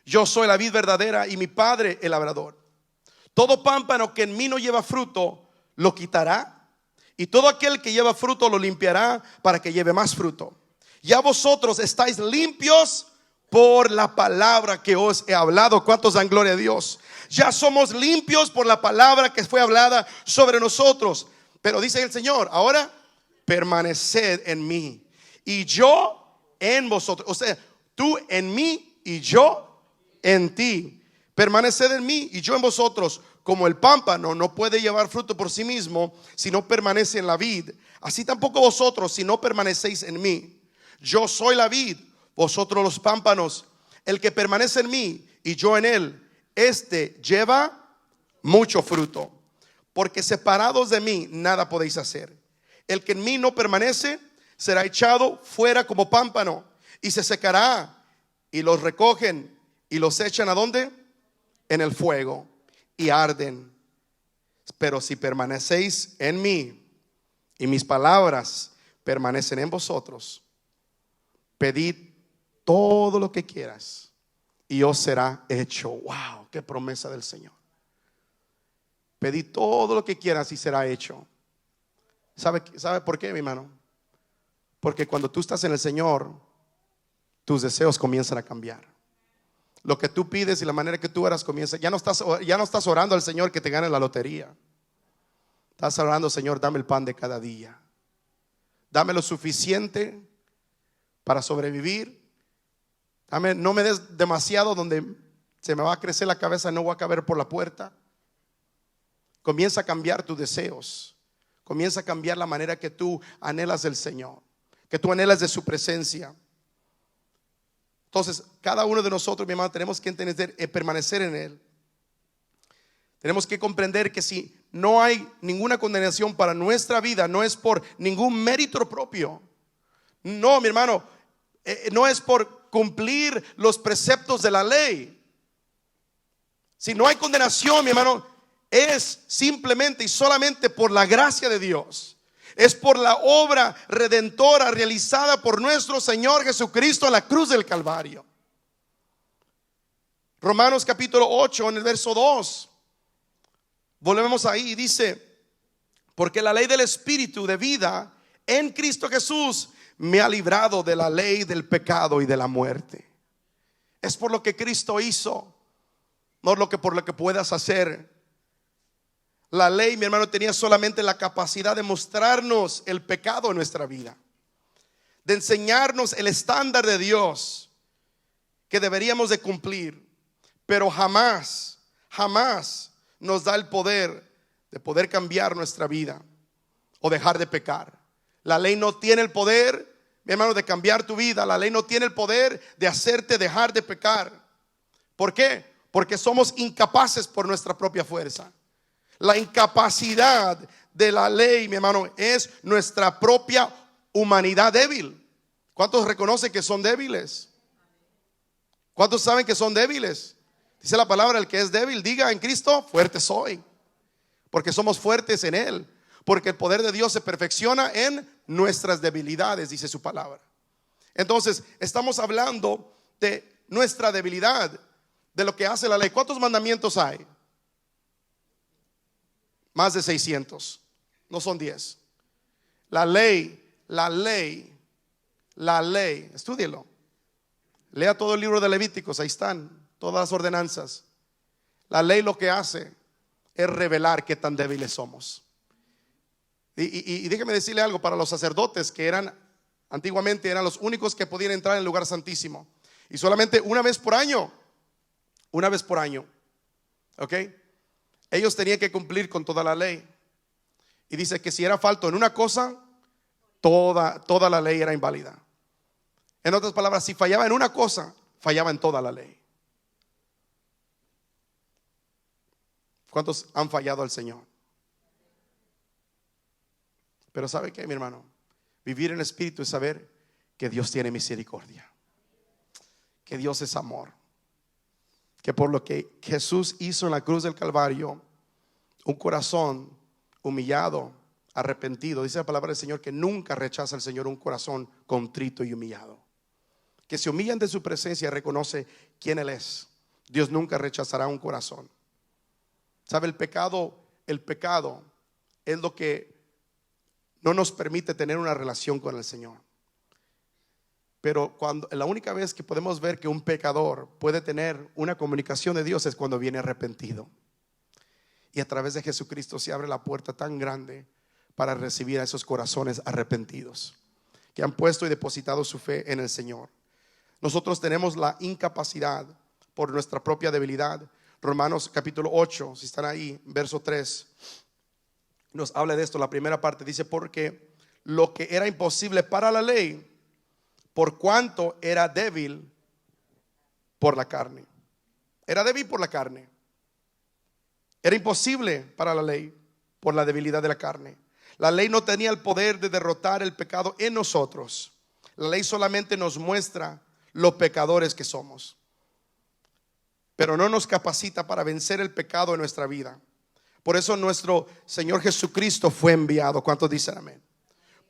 yo soy la vid verdadera y mi Padre el labrador. Todo pámpano que en mí no lleva fruto lo quitará, y todo aquel que lleva fruto lo limpiará para que lleve más fruto. Ya vosotros estáis limpios por la palabra que os he hablado. ¿Cuántos dan gloria a Dios? Ya somos limpios por la palabra que fue hablada sobre nosotros. Pero dice el Señor, ahora permaneced en mí y yo en vosotros. O sea, tú en mí y yo en ti. Permaneced en mí y yo en vosotros. Como el pámpano no puede llevar fruto por sí mismo si no permanece en la vid, así tampoco vosotros si no permanecéis en mí. Yo soy la vid, vosotros los pámpanos. El que permanece en mí y yo en él, este lleva mucho fruto, porque separados de mí nada podéis hacer. El que en mí no permanece será echado fuera como pámpano y se secará, y los recogen y los echan ¿a dónde? En el fuego y arden. Pero si permanecéis en mí y mis palabras permanecen en vosotros, pedid todo lo que quieras y os será hecho. Wow, qué promesa del Señor. Pedid todo lo que quieras y será hecho. ¿Sabe por qué, mi hermano? Porque cuando tú estás en el Señor, tus deseos comienzan a cambiar. Lo que tú pides y la manera que tú oras comienza. Ya no estás orando al Señor que te gane la lotería. Estás orando, Señor, dame el pan de cada día. Dame lo suficiente para sobrevivir. No me des demasiado donde se me va a crecer la cabeza y no voy a caber por la puerta. Comienza a cambiar tus deseos. Comienza a cambiar la manera que tú anhelas del Señor, que tú anhelas de su presencia. Entonces, cada uno de nosotros, mi hermano, tenemos que entender, permanecer en Él. Tenemos que comprender que si no hay ninguna condenación para nuestra vida, no es por ningún mérito propio. No, mi hermano, no es por cumplir los preceptos de la ley. Si no hay condenación, mi hermano, es simplemente y solamente por la gracia de Dios. Es por la obra redentora realizada por nuestro Señor Jesucristo en la cruz del Calvario. Romanos capítulo 8 en el verso 2. Volvemos ahí y dice: porque la ley del Espíritu de vida en Cristo Jesús me ha librado de la ley del pecado y de la muerte. Es por lo que Cristo hizo, no por lo que puedas hacer. La ley, mi hermano, tenía solamente la capacidad de mostrarnos el pecado en nuestra vida, de enseñarnos el estándar de Dios que deberíamos de cumplir, pero jamás nos da el poder de poder cambiar nuestra vida o dejar de pecar. La ley no tiene el poder, mi hermano, de cambiar tu vida. La ley no tiene el poder de hacerte dejar de pecar. ¿Por qué? Porque somos incapaces por nuestra propia fuerza. La incapacidad de la ley, mi hermano, es nuestra propia humanidad débil. ¿Cuántos reconocen que son débiles? ¿Cuántos saben que son débiles? Dice la palabra, el que es débil, diga en Cristo, fuerte soy. Porque somos fuertes en Él. Porque el poder de Dios se perfecciona en nuestras debilidades, dice su palabra. Entonces, estamos hablando de nuestra debilidad, de lo que hace la ley. ¿Cuántos mandamientos hay? Más de 600. No son 10. La ley, estúdielo. Lea todo el libro de Levíticos, ahí están todas las ordenanzas. La ley lo que hace es revelar qué tan débiles somos. Y déjeme decirle algo, para los sacerdotes que antiguamente eran los únicos que podían entrar en el lugar santísimo, y solamente una vez por año, ¿ok? Ellos tenían que cumplir con toda la ley. Y dice que si era falto en una cosa, toda la ley era inválida. En otras palabras, si fallaba en una cosa, fallaba en toda la ley. ¿Cuántos han fallado al Señor? Pero ¿sabe qué, mi hermano? Vivir en el Espíritu es saber que Dios tiene misericordia, que Dios es amor, que por lo que Jesús hizo en la cruz del Calvario, un corazón humillado, arrepentido, dice la palabra del Señor, que nunca rechaza al Señor un corazón contrito y humillado, que se humilla ante su presencia y reconoce quién Él es. Dios nunca rechazará un corazón. ¿Sabe? El pecado es lo que no nos permite tener una relación con el Señor. Pero la única vez que podemos ver que un pecador puede tener una comunicación de Dios es cuando viene arrepentido. Y a través de Jesucristo se abre la puerta tan grande para recibir a esos corazones arrepentidos que han puesto y depositado su fe en el Señor. Nosotros tenemos la incapacidad por nuestra propia debilidad. Romanos capítulo 8, si están ahí, verso 3, nos habla de esto. La primera parte dice: porque lo que era imposible para la ley, por cuanto era débil por la carne. Era débil por la carne. Era imposible para la ley por la debilidad de la carne. La ley no tenía el poder de derrotar el pecado en nosotros. La ley solamente nos muestra los pecadores que somos, pero no nos capacita para vencer el pecado en nuestra vida. Por eso nuestro Señor Jesucristo fue enviado. ¿Cuántos dicen amén?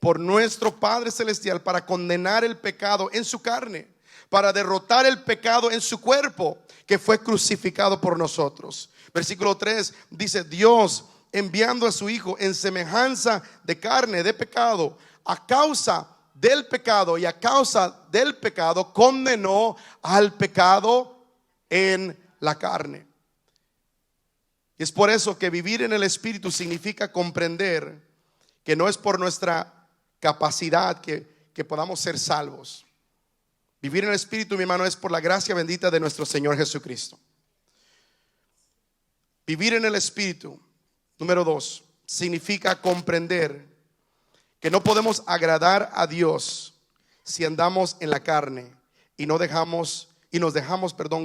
Por nuestro Padre Celestial para condenar el pecado en su carne, para derrotar el pecado en su cuerpo, que fue crucificado por nosotros. Versículo 3 dice: Dios, enviando a su Hijo en semejanza de carne, de pecado, a causa del pecado y a causa del pecado condenó al pecado en la carne. Y es por eso que vivir en el Espíritu significa comprender que no es por nuestra capacidad que podamos ser salvos. Vivir en el Espíritu, mi hermano, es por la gracia bendita de nuestro Señor Jesucristo. Vivir en el Espíritu, número 2, significa comprender que no podemos agradar a Dios si andamos en la carne y nos dejamos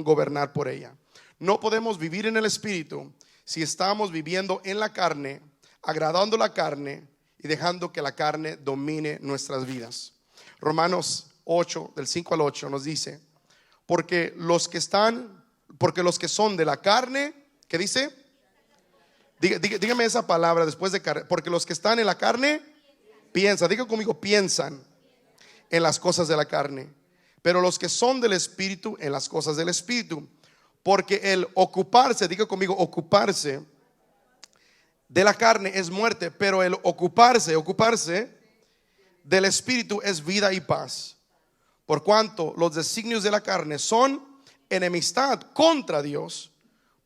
gobernar por ella. No podemos vivir en el Espíritu si estamos viviendo en la carne, agradando la carne y dejando que la carne domine nuestras vidas. Romanos 8, del 5 al 8 nos dice: porque los que son de la carne, ¿qué dice? Dígame esa palabra después de carne. Porque los que están en la carne piensan, diga conmigo, piensan en las cosas de la carne, pero los que son del Espíritu en las cosas del Espíritu. Porque el ocuparse, diga conmigo, ocuparse de la carne es muerte, pero el ocuparse del Espíritu es vida y paz. Por cuanto los designios de la carne son enemistad contra Dios,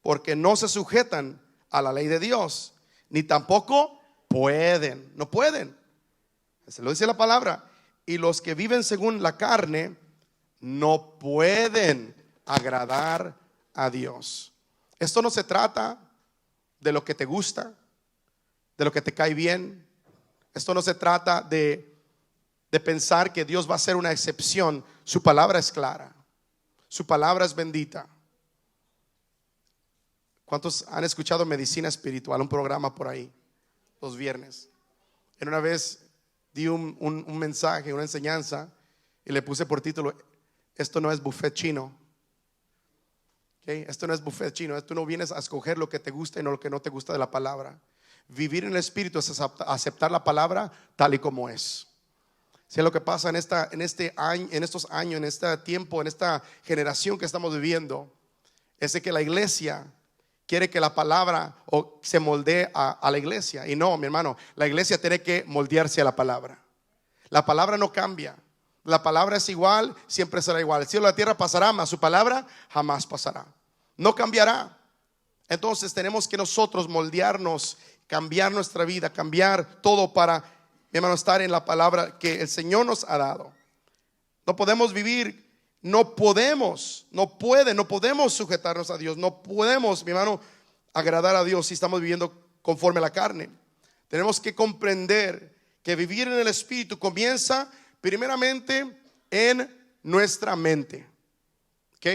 porque no se sujetan a la ley de Dios, ni tampoco no pueden. Se lo dice la palabra. Y los que viven según la carne no pueden agradar a Dios. Esto no se trata de lo que te gusta, de lo que te cae bien. Esto no se trata de pensar que Dios va a ser una excepción. Su palabra es clara, su palabra es bendita. ¿Cuántos han escuchado Medicina Espiritual? Un programa por ahí, los viernes. En una vez di un mensaje, una enseñanza, y le puse por título: esto no es buffet chino. ¿Okay? Esto no es buffet chino. Tú no vienes a escoger lo que te gusta y no lo que no te gusta de la palabra. Vivir en el Espíritu es aceptar la palabra tal y como es. Si es lo que pasa en este año, en estos años, en este tiempo, en esta generación que estamos viviendo, es de que la iglesia quiere que la palabra se moldee a la iglesia. Y no, mi hermano, la iglesia tiene que moldearse a la palabra. La palabra no cambia. La palabra es igual, siempre será igual. El cielo y la tierra pasará, mas su palabra jamás pasará. No cambiará. Entonces tenemos que nosotros moldearnos, cambiar nuestra vida, cambiar todo para, mi hermano, estar en la palabra que el Señor nos ha dado. No podemos vivir, no podemos sujetarnos a Dios. No podemos, mi hermano, agradar a Dios si estamos viviendo conforme a la carne. Tenemos que comprender que vivir en el Espíritu comienza primeramente en nuestra mente. ¿Ok?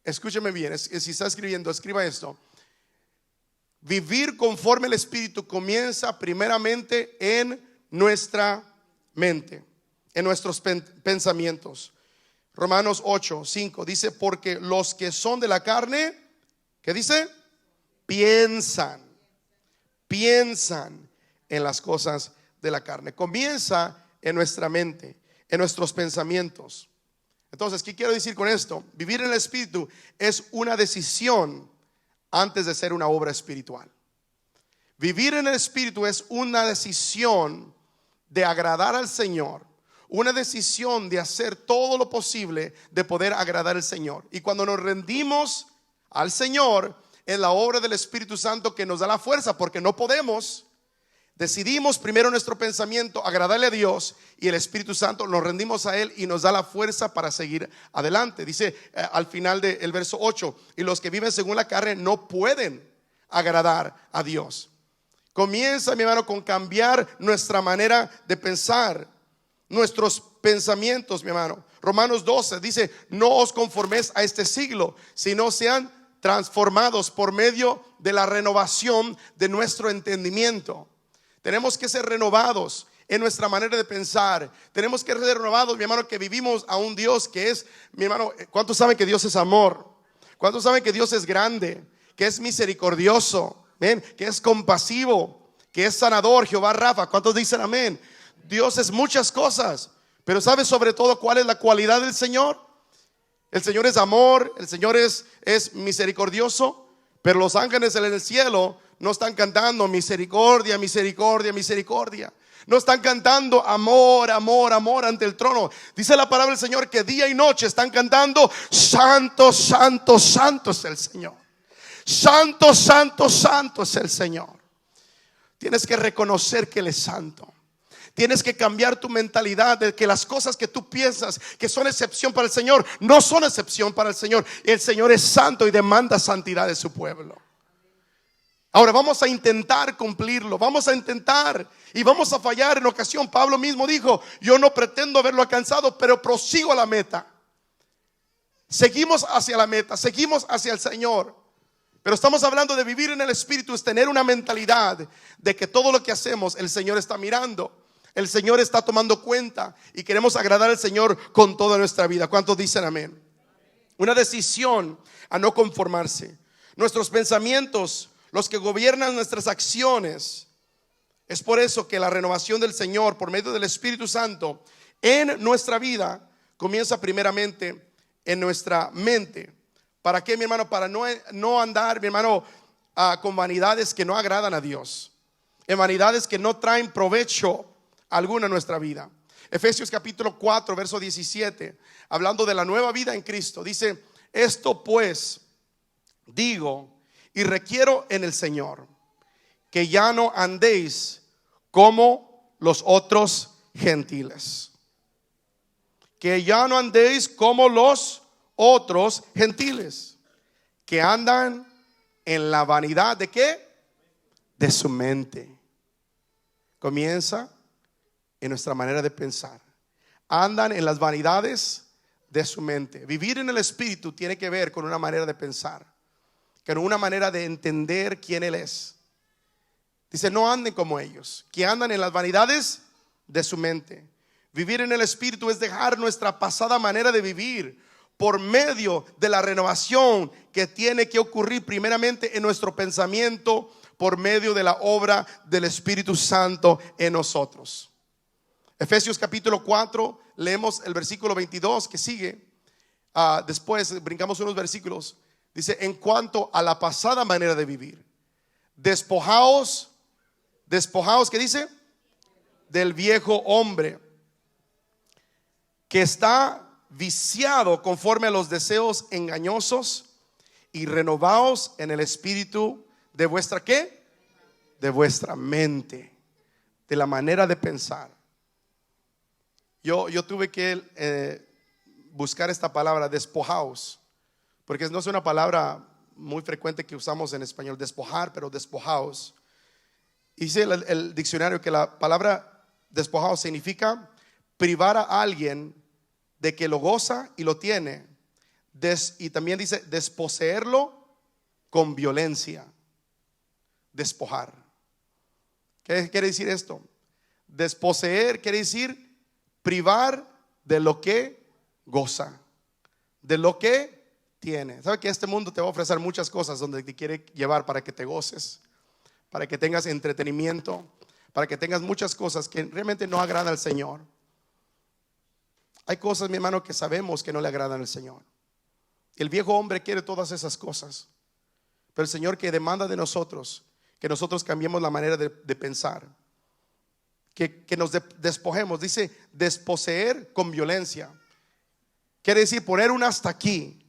Escúcheme bien, si está escribiendo, escriba esto. Vivir conforme al Espíritu comienza primeramente en nuestra mente, en nuestros pensamientos. Romanos 8:5 dice: porque los que son de la carne, ¿qué dice? Piensan en las cosas de la carne. Comienza en nuestra mente, en nuestros pensamientos. Entonces, ¿qué quiero decir con esto? Vivir en el Espíritu es una decisión antes de ser una obra espiritual. Vivir en el Espíritu es una decisión de agradar al Señor, una decisión de hacer todo lo posible de poder agradar al Señor. Y cuando nos rendimos al Señor, en la obra del Espíritu Santo que nos da la fuerza, porque no podemos, decidimos primero nuestro pensamiento agradarle a Dios, y el Espíritu Santo nos rendimos a Él y nos da la fuerza para seguir adelante. Dice al final del verso 8: y los que viven según la carne no pueden agradar a Dios. Comienza, mi hermano, con cambiar nuestra manera de pensar, nuestros pensamientos, mi hermano. Romanos 12 dice: no os conforméis a este siglo, sino sean transformados por medio de la renovación de nuestro entendimiento. Tenemos que ser renovados en nuestra manera de pensar. Tenemos que ser renovados, mi hermano, que vivimos a un Dios que es, mi hermano, ¿cuántos saben que Dios es amor? ¿Cuántos saben que Dios es grande? Que es misericordioso, ¿ven? Que es compasivo, que es sanador, Jehová Rafa. ¿Cuántos dicen amén? Dios es muchas cosas, pero ¿sabes sobre todo cuál es la cualidad del Señor? El Señor es amor, el Señor es misericordioso. Pero los ángeles en el cielo no están cantando misericordia, misericordia, misericordia. No están cantando amor, amor, amor ante el trono. Dice la palabra del Señor que día y noche están cantando: santo, santo, santo es el Señor. Santo, santo, santo es el Señor. Tienes que reconocer que Él es santo. Tienes que cambiar tu mentalidad de que las cosas que tú piensas que son excepción para el Señor no son excepción para el Señor. El Señor es santo y demanda santidad de su pueblo. Ahora vamos a intentar cumplirlo, vamos a intentar y vamos a fallar en ocasión. Pablo mismo dijo: yo no pretendo haberlo alcanzado, pero prosigo a la meta. Seguimos hacia la meta, seguimos hacia el Señor. Pero estamos hablando de vivir en el Espíritu, es tener una mentalidad de que todo lo que hacemos el Señor está mirando. El Señor está tomando cuenta y queremos agradar al Señor con toda nuestra vida. ¿Cuántos dicen amén? Una decisión a no conformarse. Nuestros pensamientos, los que gobiernan nuestras acciones. Es por eso que la renovación del Señor por medio del Espíritu Santo en nuestra vida comienza primeramente en nuestra mente. ¿Para qué, mi hermano? Para no andar, mi hermano, con vanidades que no agradan a Dios, en vanidades que no traen provecho alguna en nuestra vida. Efesios capítulo 4 verso 17, hablando de la nueva vida en Cristo, dice: esto pues digo y requiero en el Señor, que ya no andéis como los otros gentiles. Que ya no andéis como los otros gentiles, que andan en la vanidad de ¿qué? De su mente. Comienza en nuestra manera de pensar. Andan en las vanidades de su mente. Vivir en el Espíritu tiene que ver con una manera de pensar. que no una manera de entender quién Él es. Dice, no anden como ellos, que andan en las vanidades de su mente. Vivir en el Espíritu es dejar nuestra pasada manera de vivir por medio de la renovación que tiene que ocurrir primeramente en nuestro pensamiento, por medio de la obra del Espíritu Santo en nosotros. Efesios capítulo 4, leemos el versículo 22 que sigue. Después brincamos unos versículos. Dice, en cuanto a la pasada manera de vivir, despojaos, ¿qué dice? Del viejo hombre, que está viciado conforme a los deseos engañosos, y renovaos en el espíritu de vuestra ¿qué? De vuestra mente, de la manera de pensar. Yo tuve que buscar esta palabra, despojaos, porque no es una palabra muy frecuente que usamos en español, despojar, pero despojaos. Dice el diccionario que la palabra despojaos significa privar a alguien de que lo goza y lo tiene, y también dice desposeerlo con violencia. Despojar. ¿Qué quiere decir esto? Desposeer quiere decir privar de lo que goza, de lo que tiene. ¿Sabe que este mundo te va a ofrecer muchas cosas donde te quiere llevar para que te goces, para que tengas entretenimiento, para que tengas muchas cosas que realmente no agradan al Señor? Hay cosas, mi hermano, que sabemos que no le agradan al Señor. El viejo hombre quiere todas esas cosas, pero el Señor que demanda de nosotros que nosotros cambiemos la manera de pensar, que nos despojemos. Dice desposeer con violencia. Quiere decir poner un hasta aquí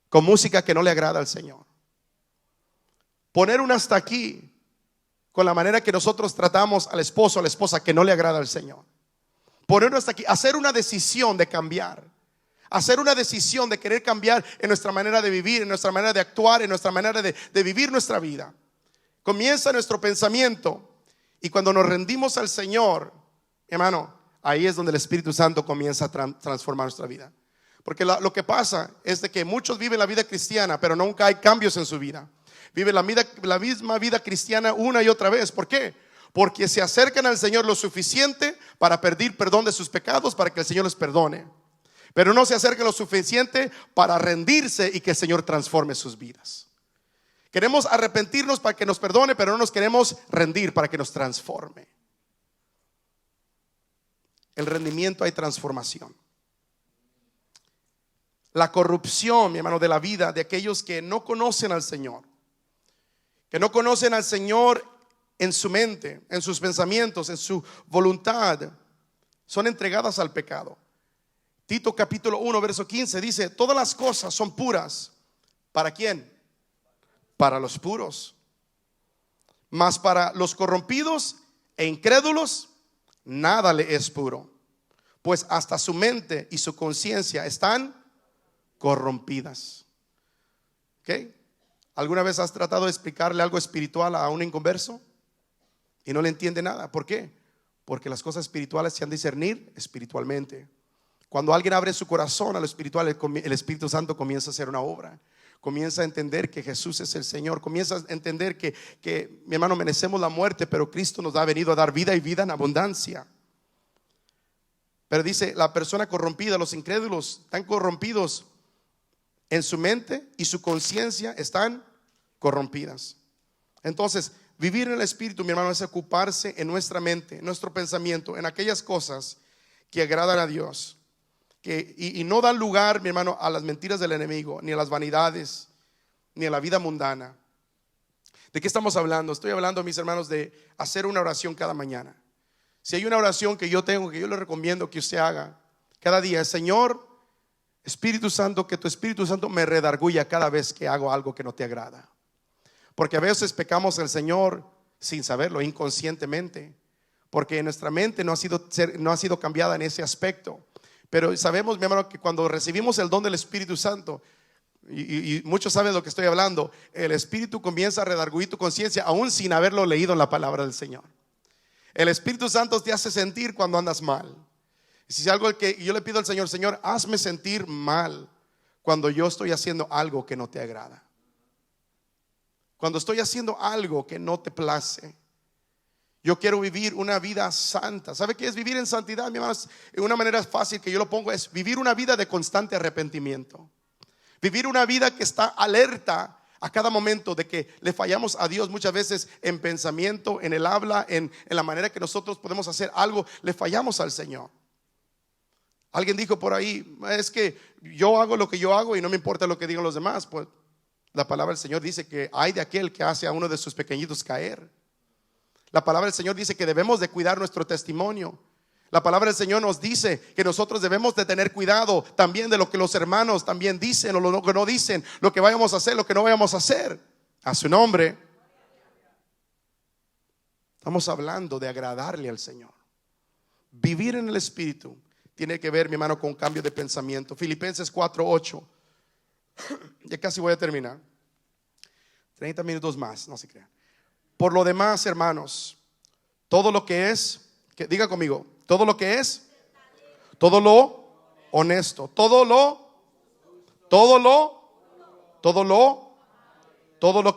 con música que no le agrada al Señor. Poner un hasta aquí con la manera que nosotros tratamos al esposo o a la esposa que no le agrada al Señor. Poner un hasta aquí, hacer una decisión de cambiar, hacer una decisión de querer cambiar en nuestra manera de vivir, en nuestra manera de actuar, en nuestra manera de vivir nuestra vida. Comienza nuestro pensamiento, y cuando nos rendimos al Señor, hermano, ahí es donde el Espíritu Santo comienza a transformar nuestra vida. Porque lo que pasa es de que muchos viven la vida cristiana, pero nunca hay cambios en su vida. Viven la misma vida cristiana una y otra vez. ¿Por qué? Porque se acercan al Señor lo suficiente para pedir perdón de sus pecados, para que el Señor les perdone, pero no se acercan lo suficiente para rendirse y que el Señor transforme sus vidas. Queremos arrepentirnos para que nos perdone, pero no nos queremos rendir para que nos transforme. El rendimiento, hay transformación. La corrupción, mi hermano, de la vida de aquellos que no conocen al Señor, que no conocen al Señor en su mente, en sus pensamientos, en su voluntad, son entregadas al pecado. Tito capítulo 1 verso 15 dice: todas las cosas son puras. ¿Para quién? Para los puros. Mas para los corrompidos e incrédulos nada le es puro, pues hasta su mente y su conciencia están corrompidas. ¿Ok? ¿Alguna vez has tratado de explicarle algo espiritual a un inconverso y no le entiende nada? ¿Por qué? Porque las cosas espirituales se han de discernir espiritualmente. Cuando alguien abre su corazón a lo espiritual, el Espíritu Santo comienza a hacer una obra. Comienza a entender que Jesús es el Señor. Comienza a entender que mi hermano, merecemos la muerte, pero Cristo nos ha venido a dar vida y vida en abundancia. Pero dice, la persona corrompida, los incrédulos, están corrompidos en su mente y su conciencia están corrompidas. Entonces, vivir en el Espíritu, mi hermano, es ocuparse en nuestra mente, en nuestro pensamiento, en aquellas cosas que agradan a Dios. Y no dan lugar, mi hermano, a las mentiras del enemigo, ni a las vanidades, ni a la vida mundana. ¿De qué estamos hablando? Estoy hablando, mis hermanos, de hacer una oración cada mañana. Si hay una oración que yo tengo, que yo le recomiendo que usted haga cada día: Señor, Espíritu Santo, que tu Espíritu Santo me redarguya cada vez que hago algo que no te agrada. Porque a veces pecamos al Señor sin saberlo, inconscientemente, porque nuestra mente no ha sido cambiada en ese aspecto. Pero sabemos, mi hermano, que cuando recibimos el don del Espíritu Santo, y muchos saben de lo que estoy hablando, el Espíritu comienza a redarguir tu conciencia aún sin haberlo leído en la palabra del Señor. El Espíritu Santo te hace sentir cuando andas mal. Si es algo que yo le pido al Señor: Señor, hazme sentir mal cuando yo estoy haciendo algo que no te agrada. Cuando estoy haciendo algo que no te place, yo quiero vivir una vida santa. ¿Sabe qué es vivir en santidad, mi hermanos? Una manera fácil que yo lo pongo es vivir una vida de constante arrepentimiento. Vivir una vida que está alerta a cada momento de que le fallamos a Dios muchas veces en pensamiento, en el habla, en la manera que nosotros podemos hacer algo, le fallamos al Señor. Alguien dijo por ahí, es que yo hago lo que yo hago y no me importa lo que digan los demás. Pues la palabra del Señor dice que hay de aquel que hace a uno de sus pequeñitos caer. La palabra del Señor dice que debemos de cuidar nuestro testimonio. La palabra del Señor nos dice que nosotros debemos de tener cuidado también de lo que los hermanos también dicen o lo que no dicen, lo que vayamos a hacer, lo que no vayamos a hacer. A su nombre. Estamos hablando de agradarle al Señor. Vivir en el Espíritu tiene que ver, mi hermano, con cambio de pensamiento. Filipenses 4:8. Ya casi voy a terminar. 30 minutos más, no se crean. Por lo demás, hermanos, todo lo que es, diga conmigo, todo lo que es, todo lo honesto, todo lo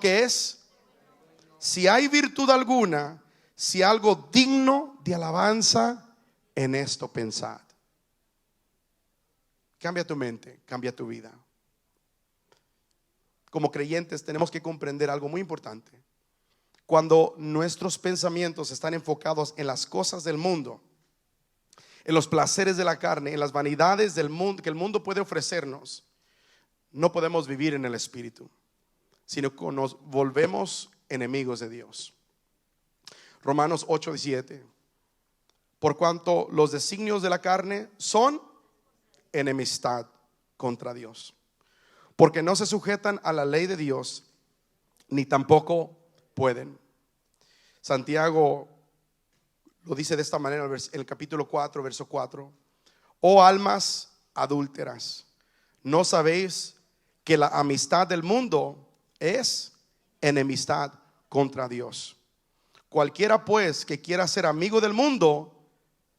que es, si hay virtud alguna, si algo digno de alabanza, en esto pensad. Cambia tu mente, cambia tu vida. Como creyentes tenemos que comprender algo muy importante. Cuando nuestros pensamientos están enfocados en las cosas del mundo, en los placeres de la carne, en las vanidades del mundo que el mundo puede ofrecernos, no podemos vivir en el Espíritu, sino que nos volvemos enemigos de Dios. Romanos 8:17. Por cuanto los designios de la carne son enemistad contra Dios, porque no se sujetan a la ley de Dios, ni tampoco pueden. Santiago lo dice de esta manera en el capítulo 4, verso 4. Oh almas adúlteras, ¿no sabéis que la amistad del mundo es enemistad contra Dios? Cualquiera pues que quiera ser amigo del mundo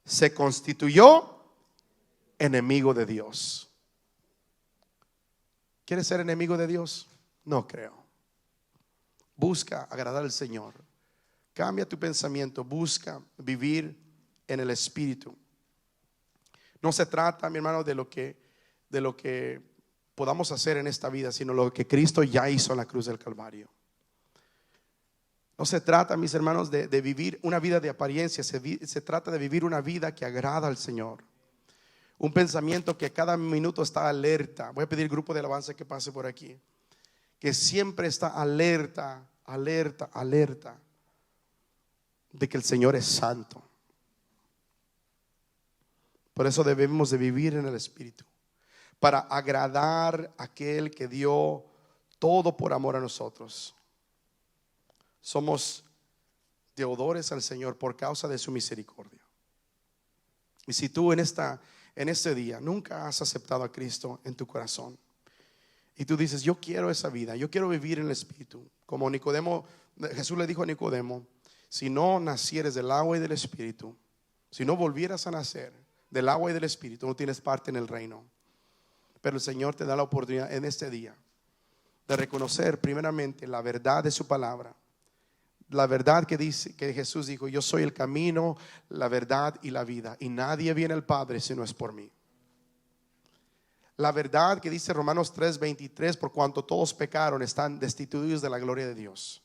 se constituyó enemigo de Dios. ¿Quieres ser enemigo de Dios? No creo. Busca agradar al Señor. Cambia tu pensamiento. Busca vivir en el Espíritu. No se trata, mi hermano, de lo que podamos hacer en esta vida, sino lo que Cristo ya hizo en la cruz del Calvario. No se trata, mis hermanos, de vivir una vida de apariencia. Se trata de vivir una vida que agrada al Señor. Un pensamiento que cada minuto está alerta. Voy a pedir al grupo de alabanza que pase por aquí, que siempre está alerta de que el Señor es santo. Por eso debemos de vivir en el Espíritu, para agradar a aquel que dio todo por amor a nosotros. Somos deudores al Señor por causa de su misericordia. Y si tú en este día nunca has aceptado a Cristo en tu corazón, y tú dices, yo quiero esa vida, yo quiero vivir en el Espíritu, como Nicodemo, Jesús le dijo a Nicodemo, si no nacieres del agua y del Espíritu, si no volvieras a nacer del agua y del Espíritu, no tienes parte en el reino. Pero el Señor te da la oportunidad en este día de reconocer primeramente la verdad de su palabra. La verdad que dice, que Jesús dijo, yo soy el camino, la verdad y la vida, y nadie viene al Padre si no es por mí. La verdad que dice Romanos 3:23, por cuanto todos pecaron, están destituidos de la gloria de Dios.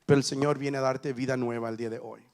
Pero el Señor viene a darte vida nueva el día de hoy.